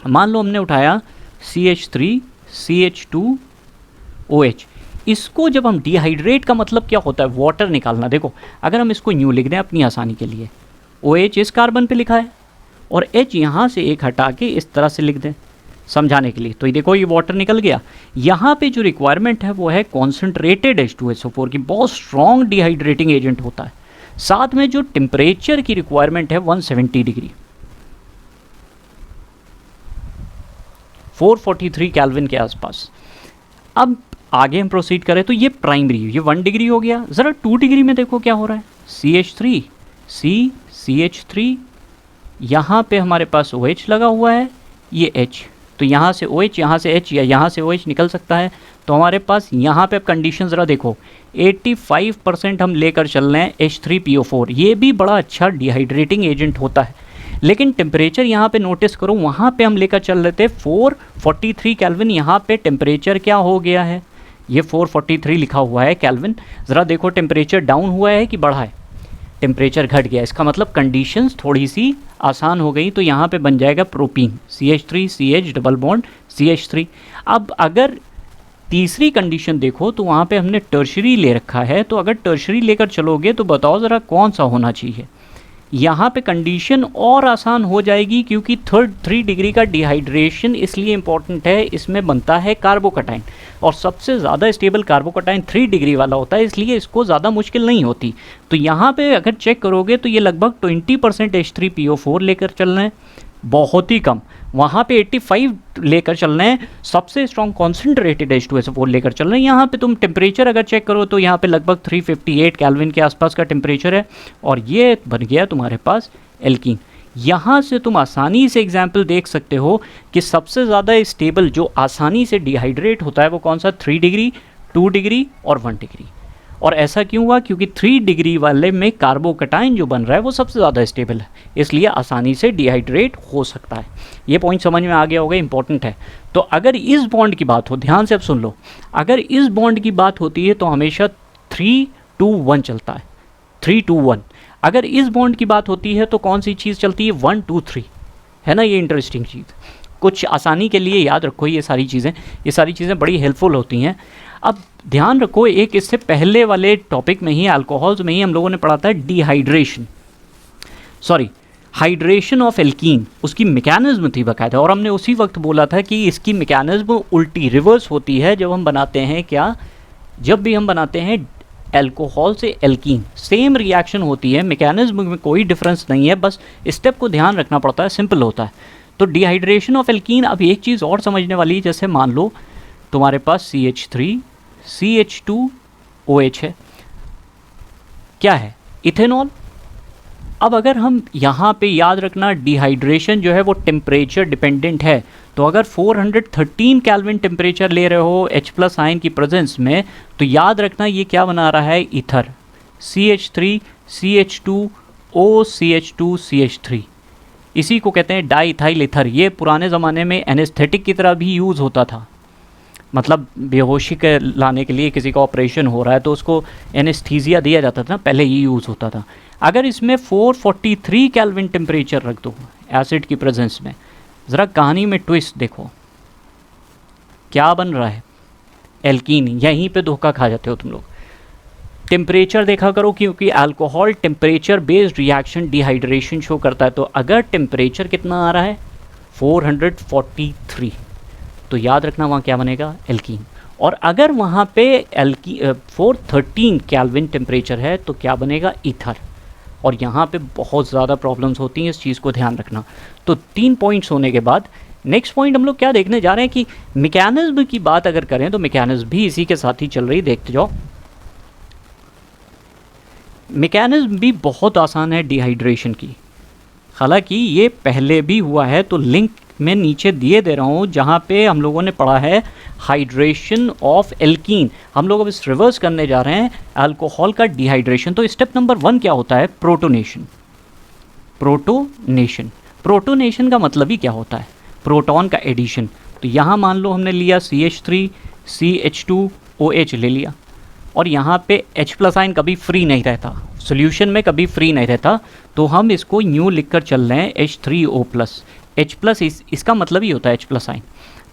मान लो हमने उठाया CH3 CH2OH। इसको जब हम डिहाइड्रेट का मतलब क्या होता है, वाटर निकालना। देखो अगर हम इसको यूँ लिख दें अपनी आसानी के लिए, OH इस कार्बन पे लिखा है और H यहाँ से एक हटा के इस तरह से लिख दें समझाने के लिए, तो ये देखो ये वाटर निकल गया। यहाँ पे जो रिक्वायरमेंट है वो है कॉन्सेंट्रेटेड H2SO4 की, बहुत स्ट्रॉन्ग डिहाइड्रेटिंग एजेंट होता है। साथ में जो टेम्परेचर की रिक्वायरमेंट है 170 डिग्री, 443 केल्विन के आसपास। अब आगे हम प्रोसीड करें तो ये प्राइमरी, ये 1 डिग्री हो गया। ज़रा 2 डिग्री में देखो क्या हो रहा है, CH3 CH3, यहाँ पे हमारे पास OH लगा हुआ है, ये H, तो यहाँ से OH, यहाँ से H या यहाँ से OH निकल सकता है। तो हमारे पास यहाँ पे अब कंडीशन ज़रा देखो, 85% हम लेकर चल रहे हैं H3PO4, ये भी बड़ा अच्छा डिहाइड्रेटिंग एजेंट होता है। लेकिन टेम्परेचर यहाँ पे नोटिस करो, वहाँ पे हम लेकर चल रहे थे 443 केल्विन, यहाँ पे टेम्परेचर क्या हो गया है, ये 443 लिखा हुआ है केल्विन। ज़रा देखो टेम्परेचर डाउन हुआ है कि बढ़ा है, टेम्परेचर घट गया, इसका मतलब कंडीशंस थोड़ी सी आसान हो गई। तो यहाँ पे बन जाएगा propene, CH3 CH double bond CH3। अब अगर तीसरी कंडीशन देखो तो वहाँ पे हमने टर्शरी ले रखा है, तो अगर टर्शरी लेकर चलोगे तो बताओ ज़रा कौन सा होना चाहिए। यहाँ पे कंडीशन और आसान हो जाएगी, क्योंकि 3 डिग्री का डिहाइड्रेशन इसलिए इम्पॉर्टेंट है, इसमें बनता है कार्बोकटाइन, और सबसे ज़्यादा स्टेबल कार्बोकटाइन 3 डिग्री वाला होता है, इसलिए इसको ज़्यादा मुश्किल नहीं होती। तो यहाँ पे अगर चेक करोगे तो ये लगभग 20% H3PO4 लेकर चल रहे हैं, बहुत ही कम। वहाँ पे 85 लेकर चल रहे हैं, सबसे स्ट्रॉन्ग कॉन्सेंट्रेटेड H2SO4 लेकर चल रहे हैं। यहाँ पे तुम टेम्परेचर अगर चेक करो तो यहाँ पे लगभग 358 केल्विन के आसपास का टेम्परेचर है, और ये बन गया तुम्हारे पास एल्कीन। यहाँ से तुम आसानी से एग्जाम्पल देख सकते हो कि सबसे ज़्यादा स्टेबल जो आसानी से डिहाइड्रेट होता है वो कौन सा, 3 डिग्री, 2 डिग्री और 1 डिग्री। और ऐसा क्यों हुआ, क्योंकि 3 डिग्री वाले में कार्बोकटाइन जो बन रहा है वो सबसे ज़्यादा स्टेबल है, इसलिए आसानी से डिहाइड्रेट हो सकता है। ये पॉइंट समझ में आ गया होगा, इंपॉर्टेंट है। तो अगर इस बॉन्ड की बात हो, ध्यान से अब सुन लो, अगर इस बॉन्ड की बात होती है तो हमेशा 3-2-1 चलता है, 3-2-1। अगर इस बॉन्ड की बात होती है तो कौन सी चीज़ चलती है, 1-2-3, है ना। ये इंटरेस्टिंग चीज़, कुछ आसानी के लिए याद रखो ये सारी चीज़ें बड़ी हेल्पफुल होती हैं। अब ध्यान रखो, एक इससे पहले वाले टॉपिक में ही, अल्कोहल्स में ही हम लोगों ने पढ़ा था हाइड्रेशन ऑफ एल्कीन, उसकी मैकेनिज्म थी बाकायदा, और हमने उसी वक्त बोला था कि इसकी मैकेनिज्म उल्टी, रिवर्स होती है जब हम बनाते हैं क्या, जब भी हम बनाते हैं अल्कोहल से एल्कीन, सेम रिएक्शन होती है, मैकेनिज्म में कोई डिफरेंस नहीं है, बस स्टेप को ध्यान रखना पड़ता है, सिंपल होता है। तो डिहाइड्रेशन ऑफ एल्कीन, अब एक चीज़ और समझने वाली है, जैसे मान लो तुम्हारे पास CH3 CH2OH है, क्या है, इथेनॉल। अब अगर हम यहाँ पे याद रखना, डिहाइड्रेशन जो है वो टेम्परेचर डिपेंडेंट है, तो अगर 413 केल्विन टेम्परेचर ले रहे हो H+ आयन की प्रेजेंस में, तो याद रखना ये क्या बना रहा है, ether, CH3 CH2O CH2 CH3, इसी को कहते हैं डाईइथाइल ईथर। ये पुराने ज़माने में एनेस्थेटिक की तरह भी यूज़ होता था, मतलब बेहोशी के लाने के लिए किसी का ऑपरेशन हो रहा है तो उसको एनेस्थीसिया दिया जाता था, पहले ये यूज़ होता था। अगर इसमें 443 केल्विन टेम्परेचर रख दो एसिड की प्रेजेंस में, ज़रा कहानी में ट्विस्ट देखो, क्या बन रहा है, एल्कीन। यहीं पे धोखा खा जाते हो तुम लोग। टेम्परेचर देखा करो, क्योंकि alcohol temperature based reaction dehydration show करता है। तो अगर टेम्परेचर कितना आ रहा है, 443, तो याद रखना वहाँ क्या बनेगा, एल्कीन। और अगर वहाँ पे 413 केल्विन टेम्परेचर है तो क्या बनेगा, ईथर। और यहाँ पे बहुत ज़्यादा प्रॉब्लम्स होती हैं, इस चीज़ को ध्यान रखना। तो 3 पॉइंट्स होने के बाद नेक्स्ट पॉइंट हम लोग क्या देखने जा रहे हैं कि मैकेनिज्म की बात अगर करें तो मैकेनिज्म भी इसी के साथ ही चल रही, देखते जाओ। मैकेनिज्म भी बहुत आसान है डिहाइड्रेशन की, हालांकि ये पहले भी हुआ है, तो लिंक मैं नीचे दिए दे रहा हूँ, जहाँ पे हम लोगों ने पढ़ा है हाइड्रेशन ऑफ एल्कीन। हम लोग अब इस रिवर्स करने जा रहे हैं अल्कोहल का डिहाइड्रेशन। तो स्टेप नंबर 1 क्या होता है, प्रोटोनेशन। प्रोटोनेशन का मतलब ही क्या होता है, प्रोटॉन का एडिशन। तो यहाँ मान लो हमने लिया CH3 CH2OH ले लिया, और यहाँ पे H+ आयन कभी फ्री नहीं रहता, सॉल्यूशन में कभी फ्री नहीं रहता, तो हम इसको न्यू लिखकर चल रहे हैं H3O+। H+ इसका मतलब ही होता है H+ आयन।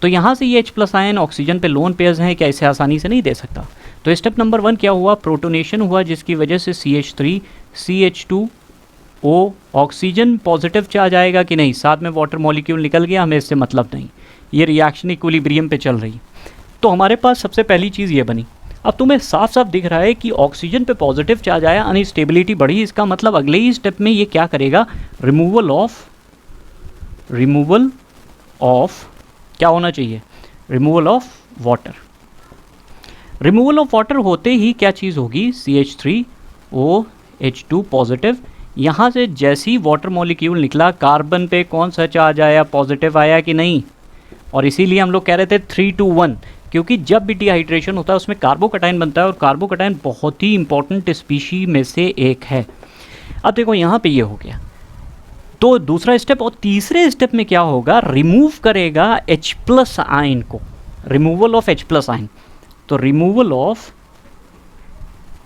तो यहाँ से ये H+ आयन ऑक्सीजन पे लोन पेयर्स हैं, क्या इसे आसानी से नहीं दे सकता। तो स्टेप नंबर 1 क्या हुआ, प्रोटोनेशन हुआ, जिसकी वजह से CH3 CH2O oxygen positive charge आएगा कि नहीं, साथ में वाटर मॉलिक्यूल निकल गया, हमें इससे मतलब नहीं, ये रिएक्शन इक्विलिब्रियम पे चल रही। तो हमारे पास सबसे पहली चीज़ ये बनी। अब तुम्हें साफ साफ दिख रहा है कि ऑक्सीजन पे पॉजिटिव चार्ज आया, अनस्टेबिलिटी बढ़ी, इसका मतलब अगले ही स्टेप में ये क्या करेगा, रिमूवल ऑफ क्या होना चाहिए, removal of water. Removal of water होते ही क्या चीज़ होगी, CH3OH2 पॉजिटिव। यहाँ से जैसी वाटर मॉलिक्यूल निकला, कार्बन पे कौन सा चार्ज आया, पॉजिटिव आया कि नहीं। और इसीलिए हम लोग कह रहे थे 3-2-1, क्योंकि जब भी डिहाइड्रेशन होता है उसमें कार्बोकटाइन बनता है, और कार्बोकटाइन बहुत ही इंपॉर्टेंट स्पीशी में से एक है। अब देखो यहाँ पे ये हो गया, तो दूसरा स्टेप। और तीसरे स्टेप में क्या होगा, रिमूव करेगा H+ आयन को, रिमूवल ऑफ H+ आयन। तो रिमूवल ऑफ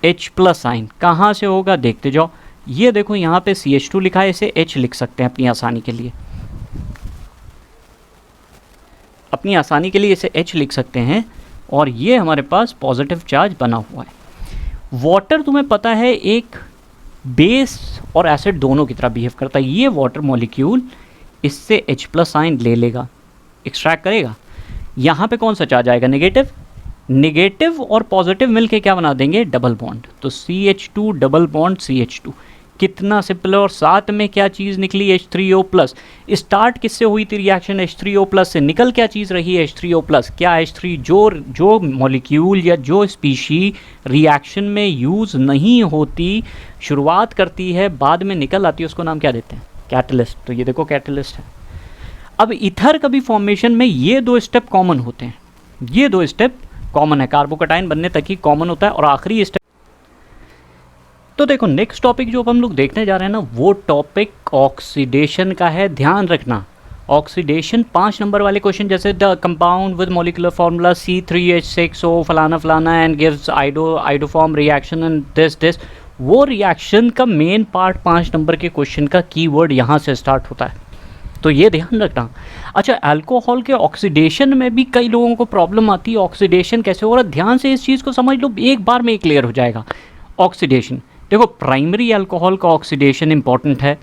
H+ आयन कहाँ से होगा, देखते जाओ। ये देखो यहाँ पे CH2 लिखा है, इसे H लिख सकते हैं अपनी आसानी के लिए, अपनी आसानी के लिए इसे H लिख सकते हैं। और ये हमारे पास पॉजिटिव चार्ज बना हुआ है। वाटर तुम्हें पता है एक बेस और एसिड दोनों की तरह बिहेव करता है। ये वाटर मॉलिक्यूल इससे H+ आयन ले लेगा, एक्सट्रैक्ट करेगा। यहाँ पे कौन सा चार्ज आएगा, नेगेटिव। नेगेटिव और पॉजिटिव मिलके क्या बना देंगे, डबल बॉन्ड। तो CH2 डबल बॉन्ड CH2, कितना सिंपल है। और साथ में क्या चीज़ निकली, H3O+। स्टार्ट किससे हुई थी रिएक्शन, H3O+ से। निकल क्या चीज़ रही है, H3O+। क्या H3, जो मॉलिक्यूल या जो स्पीशी रिएक्शन में यूज़ नहीं होती, शुरुआत करती है, बाद में निकल आती है, उसको नाम क्या देते हैं, कैटलिस्ट। तो ये देखो कैटलिस्ट है। अब ईथर का भी फॉर्मेशन में ये 2 स्टेप कॉमन होते हैं, ये 2 स्टेप कॉमन है, कार्बोकटाइन बनने तक ही कॉमन होता है। और आखिरी स्टेप, तो देखो नेक्स्ट टॉपिक जो हम लोग देखने जा रहे हैं ना, वो टॉपिक ऑक्सीडेशन का है। ध्यान रखना, ऑक्सीडेशन 5 नंबर वाले क्वेश्चन, जैसे the compound with molecular formula C3H6O फलाना फलाना and gives iodoform reaction and this, वो रिएक्शन का मेन पार्ट 5 नंबर के क्वेश्चन का कीवर्ड यहाँ से स्टार्ट होता है, तो ये ध्यान रखना। अच्छा, अल्कोहल के ऑक्सीडेशन में भी कई लोगों को प्रॉब्लम आती है, ऑक्सीडेशन कैसे हो रहा है, ध्यान से इस चीज़ को समझ लो, एक बार में ही क्लियर हो जाएगा। ऑक्सीडेशन देखो, प्राइमरी अल्कोहल का ऑक्सीडेशन इंपॉर्टेंट है।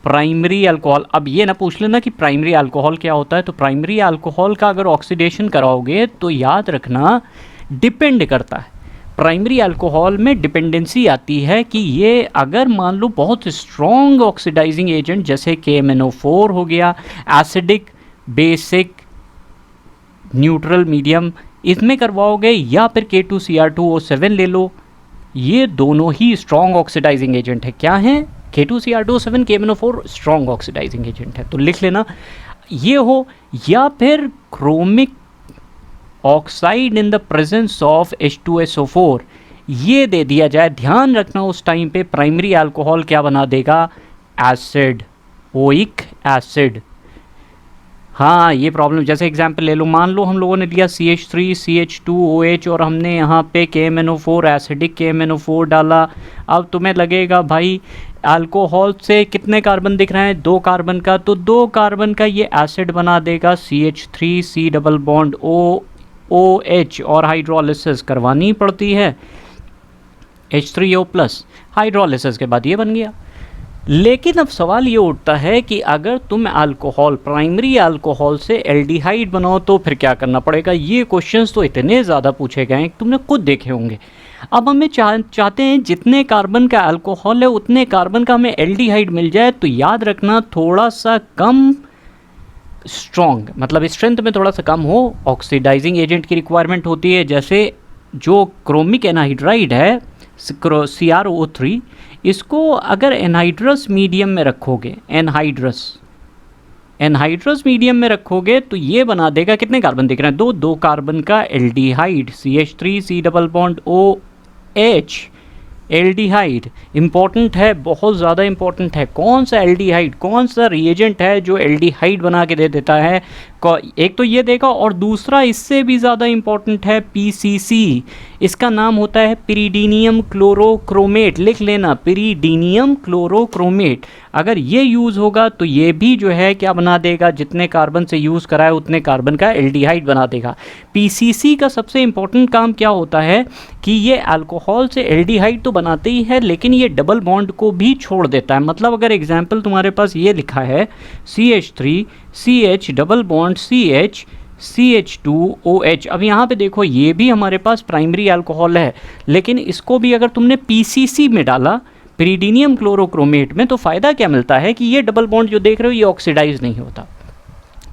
प्राइमरी अल्कोहल, अब ये ना पूछ लेना कि प्राइमरी अल्कोहल क्या होता है। तो प्राइमरी अल्कोहल का अगर ऑक्सीडेशन कराओगे तो याद रखना डिपेंड करता है। प्राइमरी अल्कोहल में डिपेंडेंसी आती है कि ये अगर मान लो बहुत स्ट्रॉन्ग ऑक्सीडाइजिंग एजेंट जैसे KMnO4 हो गया, एसिडिक, बेसिक, न्यूट्रल, मीडियम, इसमें करवाओगे, या फिर K2Cr2O7 ले लो, ये दोनों ही स्ट्रॉन्ग ऑक्सीडाइजिंग एजेंट है। क्या है, K2Cr2O7, KMnO4 strong oxidising agent है, तो लिख लेना ये हो। या फिर chromic oxide in the presence of H2SO4, ये दे दिया जाए। ध्यान रखना उस टाइम पे प्राइमरी अल्कोहल क्या बना देगा, एसिड, ओइक एसिड। हाँ, ये प्रॉब्लम, जैसे एग्जांपल ले लो, मान लो हम लोगों ने लिया CH3 CH2OH और हमने यहाँ पे KMnO4 एसिडिक KMnO4 डाला। अब तुम्हें लगेगा भाई अल्कोहल से कितने कार्बन दिख रहे हैं, 2 कार्बन का, तो 2 कार्बन का ये एसिड बना देगा CH3 C double bond OH, और हाइड्रोलिसिस करवानी पड़ती है H3O+, हाइड्रोलिसिस के बाद ये बन गया। लेकिन अब सवाल ये उठता है कि अगर तुम अल्कोहल, प्राइमरी अल्कोहल से एल्डिहाइड बनाओ तो फिर क्या करना पड़ेगा। ये क्वेश्चंस तो इतने ज़्यादा पूछे गए हैं, तुमने खुद देखे होंगे। अब हमें चाहते हैं जितने कार्बन का अल्कोहल है उतने कार्बन का हमें एल्डिहाइड मिल जाए। तो याद रखना थोड़ा सा कम स्ट्रॉन्ग, मतलब स्ट्रेंथ में थोड़ा सा कम हो, ऑक्सीडाइजिंग एजेंट की रिक्वायरमेंट होती है। जैसे जो क्रोमिक एनहाइड्राइड है CrO3, इसको अगर एनहाइड्रस मीडियम में रखोगे, एनहाइड्रस मीडियम में रखोगे तो ये बना देगा, कितने कार्बन दिख रहे हैं, 2 कार्बन का aldehyde CH3 C double bond OH, aldehyde. Important है, बहुत ज़्यादा इंपॉर्टेंट है। कौन सा एल्डिहाइड, कौन सा रिएजेंट है जो एल्डिहाइड बना के दे देता है, एक तो ये देगा, और दूसरा इससे भी ज़्यादा इंपॉर्टेंट है PCC। इसका नाम होता है पिरीडीनियम क्लोरोक्रोमेट, लिख लेना, पिरीडीनियम क्लोरोक्रोमेट। अगर ये यूज़ होगा तो ये भी जो है क्या बना देगा, जितने कार्बन से यूज़ कराए उतने कार्बन का एल्डिहाइड बना देगा। PCC का सबसे इंपॉर्टेंट काम क्या होता है कि ये अल्कोहल से एल्डिहाइड तो बनाते ही है, लेकिन ये डबल बॉन्ड को भी छोड़ देता है। मतलब अगर एग्जाम्पल तुम्हारे पास ये लिखा है CH3 CH double bond CH CH2OH, अब यहाँ पे देखो ये भी हमारे पास प्राइमरी अल्कोहल है, लेकिन इसको भी अगर तुमने PCC में डाला, पिरीडीनियम क्लोरोक्रोमेट में, तो फ़ायदा क्या मिलता है कि ये डबल बॉन्ड जो देख रहे हो ये ऑक्सीडाइज नहीं होता,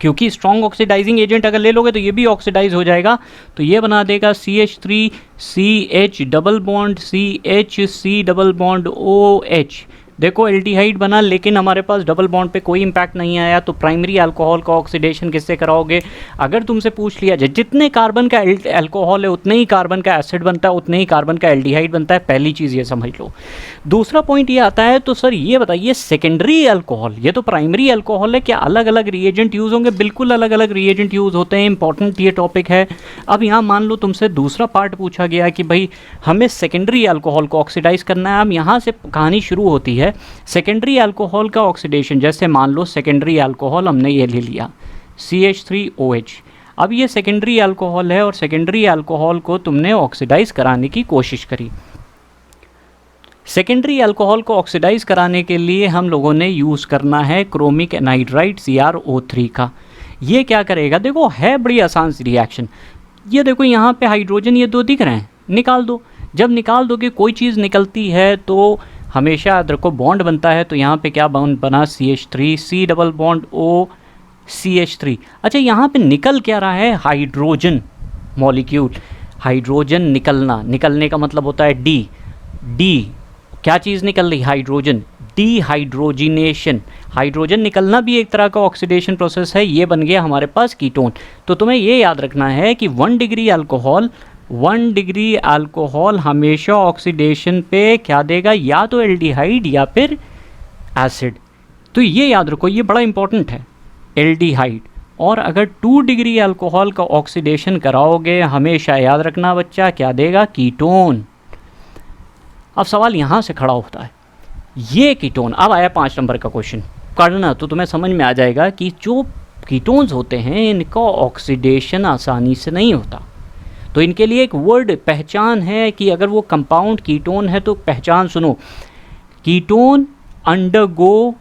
क्योंकि स्ट्रॉन्ग ऑक्सीडाइजिंग एजेंट अगर ले लोगे तो ये भी ऑक्सीडाइज हो जाएगा, तो ये बना देगा CH3 CH double bond CH C double bond OH। देखो एल्डिहाइड बना, लेकिन हमारे पास डबल बॉन्ड पे कोई इंपैक्ट नहीं आया। तो प्राइमरी अल्कोहल का ऑक्सीडेशन किससे कराओगे? अगर तुमसे पूछ लिया जाए जितने कार्बन का अल्कोहल है उतने ही कार्बन का एसिड बनता है, उतने ही कार्बन का एल्डिहाइड बनता है। पहली चीज़ ये समझ लो। दूसरा पॉइंट ये आता है, तो सर ये बताइए सेकेंडरी अल्कोहल, ये तो प्राइमरी अल्कोहल है, क्या अलग अलग रिएजेंट यूज़ होंगे? बिल्कुल अलग अलग रिएजेंट यूज़ होते हैं। इंपॉर्टेंट ये टॉपिक है। अब यहाँ मान लो तुमसे दूसरा पार्ट पूछा गया कि भाई हमें सेकेंडरी अल्कोहल को ऑक्सीडाइज करना है। अब यहाँ से कहानी शुरू होती है सेकेंडरी अल्कोहल का ऑक्सीडेशन। जैसे मान लो सेकेंडरी अल्कोहल हमने ये ले लिया CH3OH। अब ये सेकेंडरी अल्कोहल है और सेकेंडरी अल्कोहल को तुमने ऑक्सीडाइज कराने की कोशिश करी। सेकेंडरी अल्कोहल को ऑक्सीडाइज कराने के लिए हम लोगों ने यूज़ करना है क्रोमिक एनाइड्राइड CrO3 का। ये क्या करेगा? देखो है बड़ी आसान सी रिएक्शन। ये देखो यहाँ पे हाइड्रोजन ये दो दिख रहे हैं, निकाल दो। जब निकाल दोगे कोई चीज़ निकलती है तो हमेशा याद रखो बॉन्ड बनता है। तो यहाँ पे क्या बॉन्ड बना? CH3 C double bond O CH3। अच्छा यहाँ पे निकल क्या रहा है? Hydrogen molecule. हाइड्रोजन निकलना, निकलने का मतलब होता है डी क्या चीज़ निकल रही? हाइड्रोजन। डीहाइड्रोजिनेशन, हाइड्रोजन निकलना भी एक तरह का ऑक्सीडेशन प्रोसेस है। ये बन गया हमारे पास कीटोन। तो तुम्हें ये याद रखना है कि 1 डिग्री अल्कोहल हमेशा ऑक्सीडेशन पे क्या देगा? या तो एल्डिहाइड या फिर एसिड। तो ये याद रखो, ये बड़ा इंपॉर्टेंट है, एल्डिहाइड। और अगर 2 डिग्री अल्कोहल का ऑक्सीडेशन कराओगे हमेशा याद रखना बच्चा क्या देगा? कीटोन। अब सवाल यहाँ से खड़ा होता है, ये कीटोन। अब आया 5 नंबर का क्वेश्चन करना, तो तुम्हें समझ में आ जाएगा कि जो कीटोन्स होते हैं इनका ऑक्सीडेशन आसानी से नहीं होता। तो इनके लिए एक वर्ड पहचान है कि अगर वो कंपाउंड कीटोन है तो पहचान सुनो, ketone undergo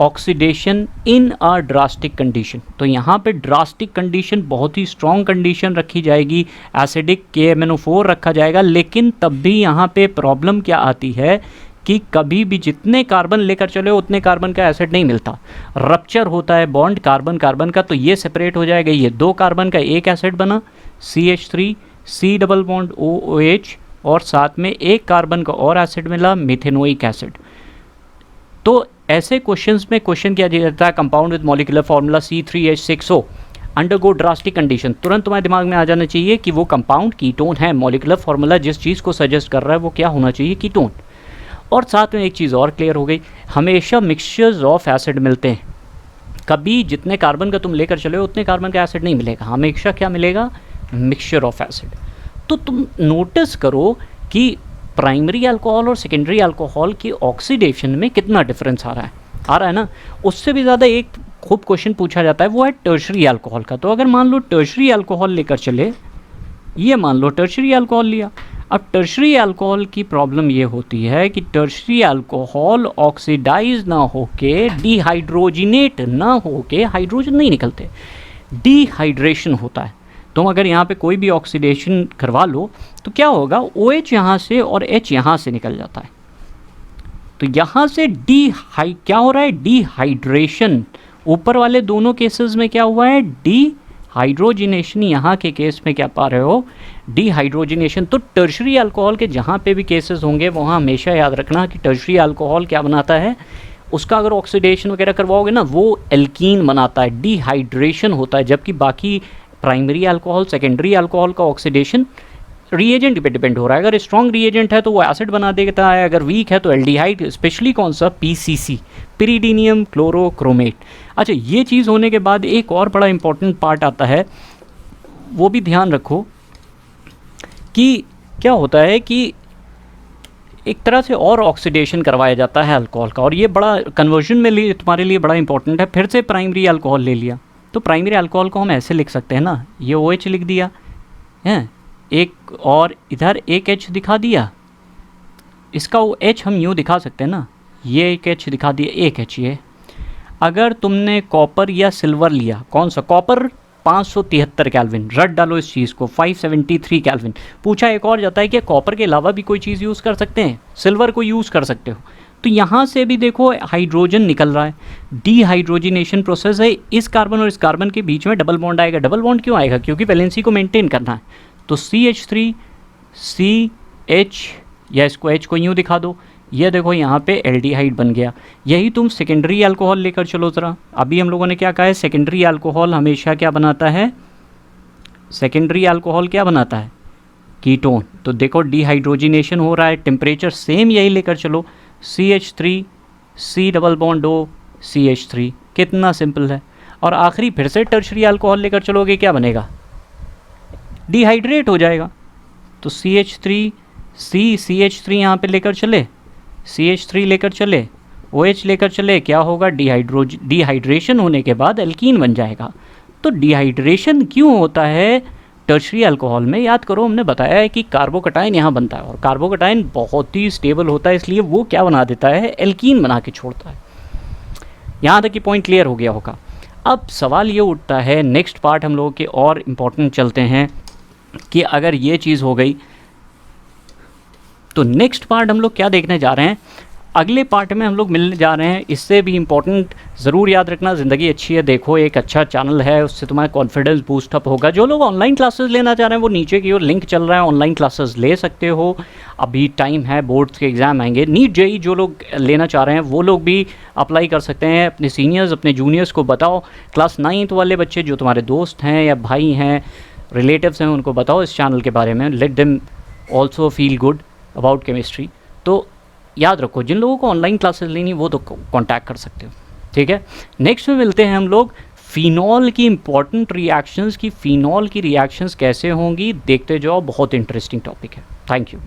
oxidation in a drastic condition. तो यहाँ पे ड्रास्टिक कंडीशन बहुत ही स्ट्रॉन्ग कंडीशन रखी जाएगी, एसिडिक KMnO4 रखा जाएगा। लेकिन तब भी यहाँ पे प्रॉब्लम क्या आती है कि कभी भी जितने कार्बन लेकर चले उतने कार्बन का एसिड नहीं मिलता, रप्चर होता है बॉन्ड कार्बन कार्बन का। तो ये सेपरेट हो जाएगा, ये 2 कार्बन का एक एसिड बना CH3 C double bond OH, और साथ में एक कार्बन का और एसिड मिला मिथेनोइक एसिड। तो ऐसे क्वेश्चंस में क्वेश्चन किया जाता है compound with molecular formula C3H6O undergo drastic condition. तुरंत तुम्हारे दिमाग में आ जाना चाहिए कि वो कंपाउंड कीटोन है। मॉलिक्यूलर फार्मूला जिस चीज़ को सजेस्ट कर रहा है वो क्या होना चाहिए? कीटोन। और साथ में एक चीज़ और क्लियर हो गई, हमेशा मिक्सचर्स ऑफ एसिड मिलते हैं। कभी जितने कार्बन का तुम लेकर चले उतने कार्बन का एसिड नहीं मिलेगा, हमेशा क्या मिलेगा? Mixture of acid. तो तुम नोटिस करो कि प्राइमरी अल्कोहल और सेकेंडरी अल्कोहल की ऑक्सीडेशन में कितना डिफरेंस आ रहा है ना। उससे भी ज़्यादा एक खूब क्वेश्चन पूछा जाता है, वो है टर्शरी अल्कोहल का। तो अगर मान लो टर्शरी अल्कोहल लेकर चले, ये मान लो टर्शरी अल्कोहल लिया। अब टर्शरी अल्कोहल की प्रॉब्लम ये होती है कि टर्शरी अल्कोहल ऑक्सीडाइज ना होके, डिहाइड्रोजिनेट ना होके, हाइड्रोजन नहीं निकलते, डिहाइड्रेशन होता है। तुम अगर यहाँ पे कोई भी ऑक्सीडेशन करवा लो तो क्या होगा? OH यहाँ से और H यहाँ से निकल जाता है। तो यहाँ से क्या हो रहा है? डिहाइड्रेशन। ऊपर वाले दोनों केसेस में क्या हुआ है? डिहाइड्रोजिनेशन। यहाँ के केस में क्या पा रहे हो? डिहाइड्रोजिनेशन। तो टर्शरी अल्कोहल के जहाँ पे भी केसेस होंगे वहाँ हमेशा याद रखना कि टर्शरी अल्कोहल क्या बनाता है? उसका अगर ऑक्सीडेशन वगैरह करवाओगे ना वो एल्कीन बनाता है, डिहाइड्रेशन होता है। जबकि बाकी प्राइमरी अल्कोहल, सेकेंडरी अल्कोहल का ऑक्सीडेशन रिएजेंट पे डिपेंड हो रहा है। अगर स्ट्रॉन्ग रिएजेंट है तो वो एसिड बना देता है, अगर वीक है तो एल्डिहाइड, स्पेशली कौन सा? PCC, pyridinium chlorochromate. अच्छा, ये चीज़ होने के बाद एक और बड़ा इंपॉर्टेंट पार्ट आता है, वो भी ध्यान रखो कि क्या होता है कि एक तरह से और ऑक्सीडेशन करवाया जाता है अल्कोहल का, और ये बड़ा कन्वर्जन में लिए तुम्हारे लिए बड़ा इंपॉर्टेंट है। फिर से प्राइमरी अल्कोहल ले लिया तो प्राइमरी अल्कोहल को हम ऐसे लिख सकते हैं ना, ये OH लिख दिया है, एक और इधर एक H दिखा दिया, इसका H हम यूँ दिखा सकते हैं ना, ये एक H दिखा दिया, एक H ये। अगर तुमने कॉपर या सिल्वर लिया, कौन सा? कॉपर 573 केल्विन, रट डालो इस चीज़ को, 573 केल्विन। पूछा एक और जाता है कि कॉपर के अलावा भी कोई चीज़ यूज़ कर सकते हैं? सिल्वर को यूज़ कर सकते हो, तो यहाँ से भी देखो हाइड्रोजन निकल रहा है, डीहाइड्रोजिनेशन प्रोसेस है, इस कार्बन और इस कार्बन के बीच में डबल बॉन्ड आएगा। डबल बॉन्ड क्यों आएगा? क्योंकि वैलेंसी को मेंटेन करना है। तो CH3 CH, या इसको H को यूँ दिखा दो, ये देखो यहाँ पे एल्डिहाइड बन गया। यही तुम सेकेंडरी अल्कोहल लेकर चलो ज़रा। अभी हम लोगों ने क्या कहा है, सेकेंडरी अल्कोहल हमेशा क्या बनाता है, सेकेंडरी अल्कोहल क्या बनाता है, कीटोन। तो देखो डिहाइड्रोजिनेशन हो रहा है, टेम्परेचर सेम यही लेकर चलो, CH3 C double bond O CH3, कितना सिंपल है। और आखिरी फिर से टर्शरी अल्कोहल लेकर चलोगे, क्या बनेगा, डिहाइड्रेट हो जाएगा। तो CH3 C CH3 यहाँ पे लेकर चले, CH3 लेकर चले, OH लेकर चले, क्या होगा, डिहाइड्रेशन होने के बाद एल्कीन बन जाएगा। तो डिहाइड्रेशन क्यों होता है टर्शरी अल्कोहल में, याद करो हमने बताया है कि कार्बोकटाइन यहाँ बनता है, और कार्बोकटाइन बहुत ही स्टेबल होता है, इसलिए वो क्या बना देता है, एल्कीन बना के छोड़ता है। यहाँ तक कि पॉइंट क्लियर हो गया होगा। अब सवाल ये उठता है, नेक्स्ट पार्ट हम लोगों के और इम्पोर्टेंट चलते हैं कि अगर ये चीज़ हो गई तो नेक्स्ट पार्ट हम लोग क्या देखने जा रहे हैं, अगले पार्ट में हम लोग मिलने जा रहे हैं। इससे भी इम्पोर्टेंट ज़रूर याद रखना, ज़िंदगी अच्छी है देखो एक अच्छा चैनल है, उससे तुम्हारा कॉन्फिडेंस बूस्ट अप होगा। जो लोग ऑनलाइन क्लासेस लेना चाह रहे हैं वो नीचे की ओर लिंक चल रहा है, ऑनलाइन क्लासेस ले सकते हो। अभी टाइम है, बोर्ड्स के एग्ज़ाम आएंगे, नीट जेई जो लोग लेना चाह रहे हैं वो लोग भी अप्लाई कर सकते हैं। अपने सीनियर्स अपने जूनियर्स को बताओ, क्लास 9th वाले बच्चे जो तुम्हारे दोस्त हैं या भाई हैं, रिलेटिव्स हैं, उनको बताओ इस चैनल के बारे में। Let them also feel good about chemistry. तो याद रखो, जिन लोगों को ऑनलाइन क्लासेस लेनी वो तो कांटेक्ट कर सकते हो, ठीक है। नेक्स्ट में मिलते हैं हम लोग फिनॉल की इंपॉर्टेंट रिएक्शंस की, फिनॉल की रिएक्शंस कैसे होंगी देखते जाओ, बहुत इंटरेस्टिंग टॉपिक है। Thank you.